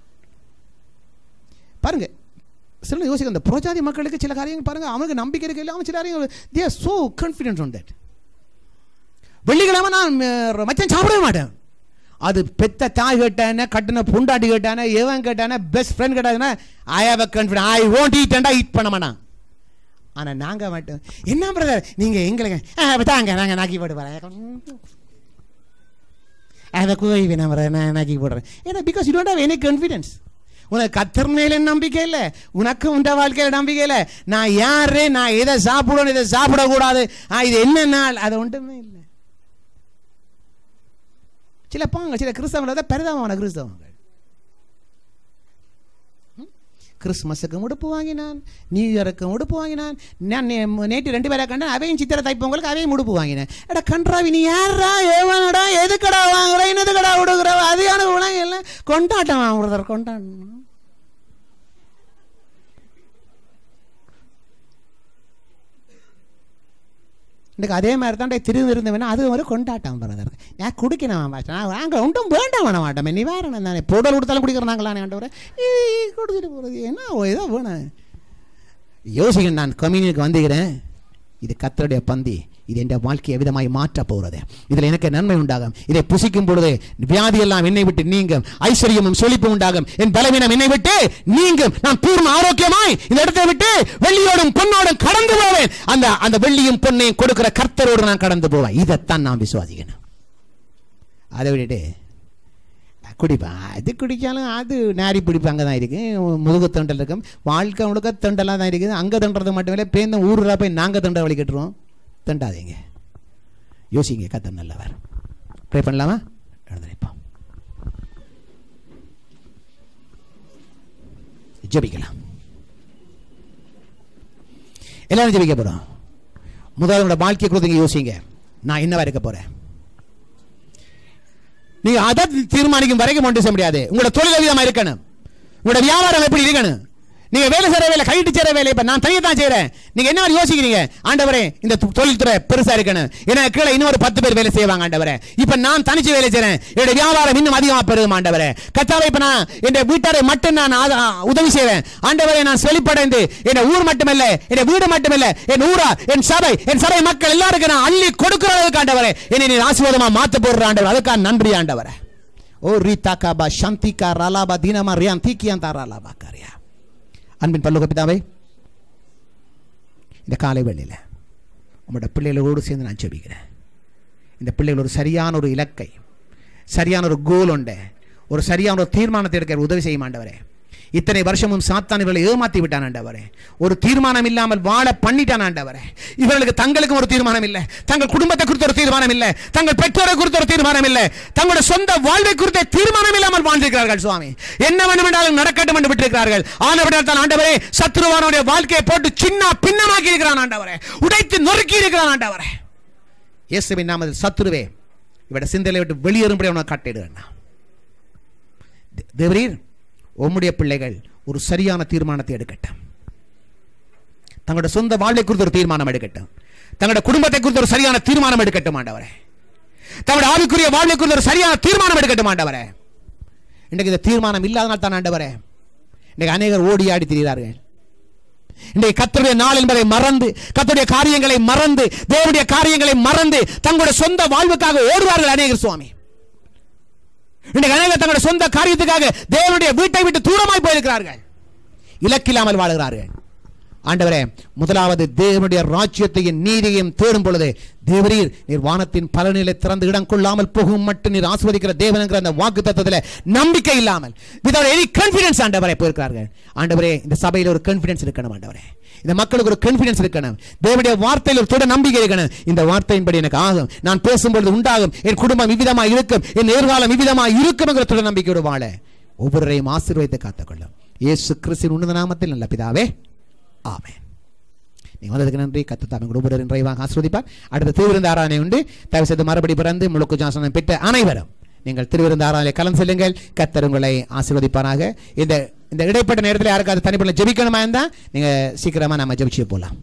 Speaker 1: பாருங்க, சில யோசிக்க, அந்த புறஜாதி மக்களுக்கு சில காரியங்கள் பாருங்க, அவனுக்கு நம்பிக்கை இருக்கு இல்லை, அவன் சில காரியங்கள் they are so confident on that. வெள்ளிக்கிழமை நான் மச்சன் சாப்பிடவே மாட்டேன். அது பெத்த தாய் கேட்டானே, கட்டின புண்டாட்டி கேட்டானே, எவன் கேட்டானே, பெஸ்ட் ஃப்ரெண்ட் கேட்டாங்கன்னா I have a confidence, I won't eat and eat பண்ண மாட்டான். ஆனால் நாங்கள் மாட்டோம். என்ன பிரதர் நீங்கள் எங்களுக்கு தாங்க, நாங்கள் நாக்கி போட்டு போகிறேன், அதை கோய் நான் நாக்கி போடுறேன். ஏன்னா because you don't have any confidence. உனக்கு கத்தர் மேல நம்பிக்கை இல்லை, உனக்கு உண்ட வாழ்க்கையில் நம்பிக்கை இல்லை. நான் யாரு, நான் எதை சாப்பிடணும், இதை சாப்பிடக்கூடாது, இது என்ன நாள், அதை ஒன்றுமே இல்லை. சில கிறிஸ்தவங்களை பெரிதமான கிறிஸ்தவங்கள் கிறிஸ்மஸுக்கு உடுப்பு வாங்கினான், நியூ இயருக்கு உடுப்பு வாங்கினான். நான் நேற்று 2 பேரை கண்டேன், அவையும் சித்திரை தைப்பொங்கலுக்கு அவையும் உடுப்பு வாங்கினேன். எடா கன்றாவி, நீ யாரா, ஏவனடா, எதுக்கடா வாங்குற, என்னதுக்கடா விடுக்குற, அதிகான உலகம் எல்லாம் கொண்டாட்டம் வாங்குறதர் கொண்டாடணும். இன்றைக்கு அதே மாதிரி தான் திரும்ப வேணா அது ஒரு கொண்டாட்டம் பிரதர். நான் குடிக்கணும் நான் வாங்க ஒன்றும் வேண்டாம் பண்ண மாட்டோமே, நீ வேற தானே பொடல் கொடுத்தாலும் குடிக்கிறனாங்களானே ஆண்டவரை கொடுத்துட்டு போகிறது என்ன ஏதோ வேணும் யோசிக்கணும். நான் கம்யூனிக்கு வந்துக்கிறேன், இது கர்த்தருடைய பந்தி, இது என் வாழ்க்கையை விதமாய் மாற்ற போகிறது, இதில் எனக்கு நன்மை உண்டாகும், இதை புசிக்கும் பொழுது வியாதி எல்லாம் என்னை விட்டு நீங்கும், ஐஸ்வர்யமும் செழிப்பும் உண்டாகும், என் பலவீனம் என்னை விட்டு நீங்கும், நான் பூர்ண ஆரோக்கியமாய் இந்த இடத்தை விட்டு வெள்ளியோடும் பொன்னோடும் கடந்து போவேன், அந்த வெள்ளியும் பொன்னையும் கொடுக்கிற கர்த்தரோடு நான் கடந்து போவேன். இதைத்தான் நான் விசுவாசிக்கணும். அதை விட்டுட்டு குடிப்பேன், அது குடித்தாலும் அது நாரி பிடிப்பு அங்கே தான் இருக்குது, முதுகு தண்டல் இருக்கும், வாழ்க்கை முழுக்க தண்டெல்லாம் தான் இருக்குது. அங்கே தண்டுறது மட்டும் இல்லை, பேருந்து ஊருல போய் நாங்கள் தண்டை வழி கட்டுருவோம். தண்டாதீங்க, யோசிங்க, கர்த்தர் நல்லவர். ப்ரே பண்ணலாமா? எழுந்திருப்போம், ஜெபிக்கலாம். எல்லாரும் ஜெபிக்க போகிறோம். முதல்ல உங்களோட வாழ்க்கையை கொடுத்தீங்க, யோசிங்க, நான் என்னவா இருக்க போகிறேன். நீங்க அதை தீர்மானிக்கும் வரைக்கும் ஒன்று செய்ய முடியாது. உங்களோட தொழில் விதமாக இருக்கணும், உங்களோட வியாபாரம் எப்படி இருக்கணும், நீங்க வேலை செய்யற வேலை, கைட்டு செய்யற வேலை இப்ப நான் தனியா தான் செய்யறேன். நீங்க என்ன யோசிக்கிறீங்க? ஆண்டவரே இந்த தொழில்துறை பெருசா இருக்கணும், எனக்கு கீழே இன்னொரு 10 பேர் வேலை செய்வாங்க ஆண்டவரே. இப்ப நான் தனிச்சு வேலை செய்யறேன், என்னுடைய வியாபாரம் இன்னும் அதிகமா பெருகும் ஆண்டவரே. கர்த்தாவே இப்ப நான் என் வீட்டாரை மட்டும் நான் உதவி செய்வேன் ஆண்டவரே. நான் செழிப்படைந்து என் ஊர் மட்டுமல்ல, என் வீடு மட்டுமல்ல, என் ஊரா, என் சபை மக்கள் எல்லாருக்கும் நான் அள்ளி கொடுக்கிறதுக்கு ஆண்டவரே என்னை நீ ஆசீர்வாதமா மாத்த போடுற ஆண்டவரே. அதுக்காக நன்றி ஆண்டவரே. ஓ ரீதாகாபா சாந்திகா ராலாபா தீனமா ரியாந்திகியாந்தா ராலாபா கரியா. அன்பின் பரலோக பிதாவே, இந்த காலை வேளையில உங்களுடைய பிள்ளைகளோடு சேர்ந்து நான் ஜெபிக்கிறேன். இந்த பிள்ளைகள் ஒரு சரியான ஒரு இலக்கை, சரியான ஒரு கோல் உண்டு, ஒரு சரியான ஒரு தீர்மானத்தை எடுக்க உதவி செய்ய ஆண்டவரே. இத்தனை வருஷமும் சாத்தான் இவர்களை ஏமாத்தி விட்டான் ஆண்டவரே. ஒரு தீர்மானம் இல்லாமல் வாழ பண்ணிட்டான் ஆண்டவரே. இவர்களுக்கு தங்களுக்கும் ஒரு தீர்மானம் இல்லை, தங்கள் குடும்பத்தை குறித்த ஒரு தீர்மானம் இல்லை, தங்கள் பெற்றோரை குறித்த ஒரு தீர்மானம் இல்லை, தங்களுடைய சொந்த வாழ்வை குறித்த தீர்மானம் இல்லாமல் வாழ்ந்திருக்கிறார்கள் சுவாமி. என்ன வேண்டும் என்றாலும் நடக்கட்டும் என்று விட்டிருக்கிறார்கள். ஆனவர்கள் தான் ஆண்டவரே சத்துருவானுடைய வாழ்க்கையை போட்டு சின்ன பின்னமாக்கி இருக்கிறான் ஆண்டவரே, உடைத்து நொறுக்கி இருக்கிறான் ஆண்டவரே. இயேசுவின் நாமத்தில் சத்துருவே இவருடைய சிந்தையை விட்டு வெளியேறும்படி அவனை காட்டிடுவேன். தேவரீர் உம்முடைய பிள்ளைகள் ஒரு சரியான தீர்மானத்தை எடுக்கட்டும். தங்களுடைய சொந்த வாழ்வை குறித்து ஒரு தீர்மானம் எடுக்கட்டும், தங்களுடைய குடும்பத்தை குறித்து ஒரு சரியான தீர்மானம் எடுக்கட்டும் ஆண்டவரே. தங்களுடைய ஆவிக்குரிய வாழ்வை குறித்து ஒரு சரியான தீர்மானம் எடுக்கட்டும் ஆண்டவரே. இன்றைக்கு இந்த தீர்மானம் இல்லாதனால் தான் ஆண்டவரே இன்றைக்கு அநேகர் ஓடி ஆடி திரிகிறார்கள். இன்றைக்கு கர்த்தருடைய நாள் என்பதை மறந்து, கர்த்தருடைய காரியங்களை மறந்து, தேவனுடைய காரியங்களை மறந்து தங்களுடைய சொந்த வாழ்வுக்காக ஓடுவார்கள் அநேகர் சுவாமி. இன்றைக்கு அநேகர் தங்களுடைய சொந்த காரியத்துக்காக தேவனுடைய வீட்டை விட்டு தூரமாய் போயிருக்கிறார்கள், இலக்கில்லாமல் வாழ்கிறார்கள். ஆண்டவரே, முதலாவது தேவனுடைய ராஜ்யத்தையும் நீதியையும் தேடும் பொழுது தேவரீர் நீர் வானத்தின் பலனிலை திறந்து இடம் கொள்ளாமல் போகும் மட்டும் நீர் ஆஸ்வதிக்கிற தேவனுங்கிற அந்த வாக்கு தத்துவத்தில் நம்பிக்கை இல்லாமல் வித்அவுட் எனி கான்ஃபிடன்ஸ் ஆண்டவரே போயிருக்கிறார்கள். ஆண்டவரே, இந்த சபையில் ஒரு கான்ஃபிடன்ஸ் இருக்கணும் ஆண்டவரே. இந்த மக்களுக்கு ஒரு கான்ஃபிடன்ஸ் இருக்கணும், தேவனுடைய வார்த்தையில் ஒரு தொடர் நம்பிக்கை இருக்கணும். இந்த வார்த்தையின்படி எனக்கு ஆகும், நான் பேசும்பொழுது உண்டாகும், என் குடும்பம் இவ்விதமாக இருக்கும், என் எதிர்காலம் இவ்விதமாக இருக்கும் என்கிற தொடர் நம்பிக்கையோடு வாழ ஒவ்வொருவரையும் ஆசீர்வதித்து காத்துக்கொள்ளும். இயேசு கிறிஸ்துவின் உன்னத நாமத்தில் நல்ல பிதாவே, ஆமென். நீங்கள் வந்ததுக்கு நன்றி. கர்த்தர் தாமே உங்கள் ஒவ்வொருவரையும் நிறைவாக ஆசீர்வதிப்பார். அடுத்த திருவிருந்து ஆராதனை உண்டு. தயவு செய்து மறுபடி பிறந்து முழுக்கு ஜாசனம் பெற்ற அனைவரும் நீங்கள் திருவிருந்து ஆராதனை கலந்து செல்லுங்கள். கர்த்தர் உங்களை ஆசீர்வதிப்பாராக. இந்த இடைப்பட்ட நேரத்தில் யாருக்காவது தனிப்பட்ட ஜெபிக்கணுமா இருந்தால் நீங்கள் சீக்கிரமாக நம்ம ஜெபிச்சு போகலாம்.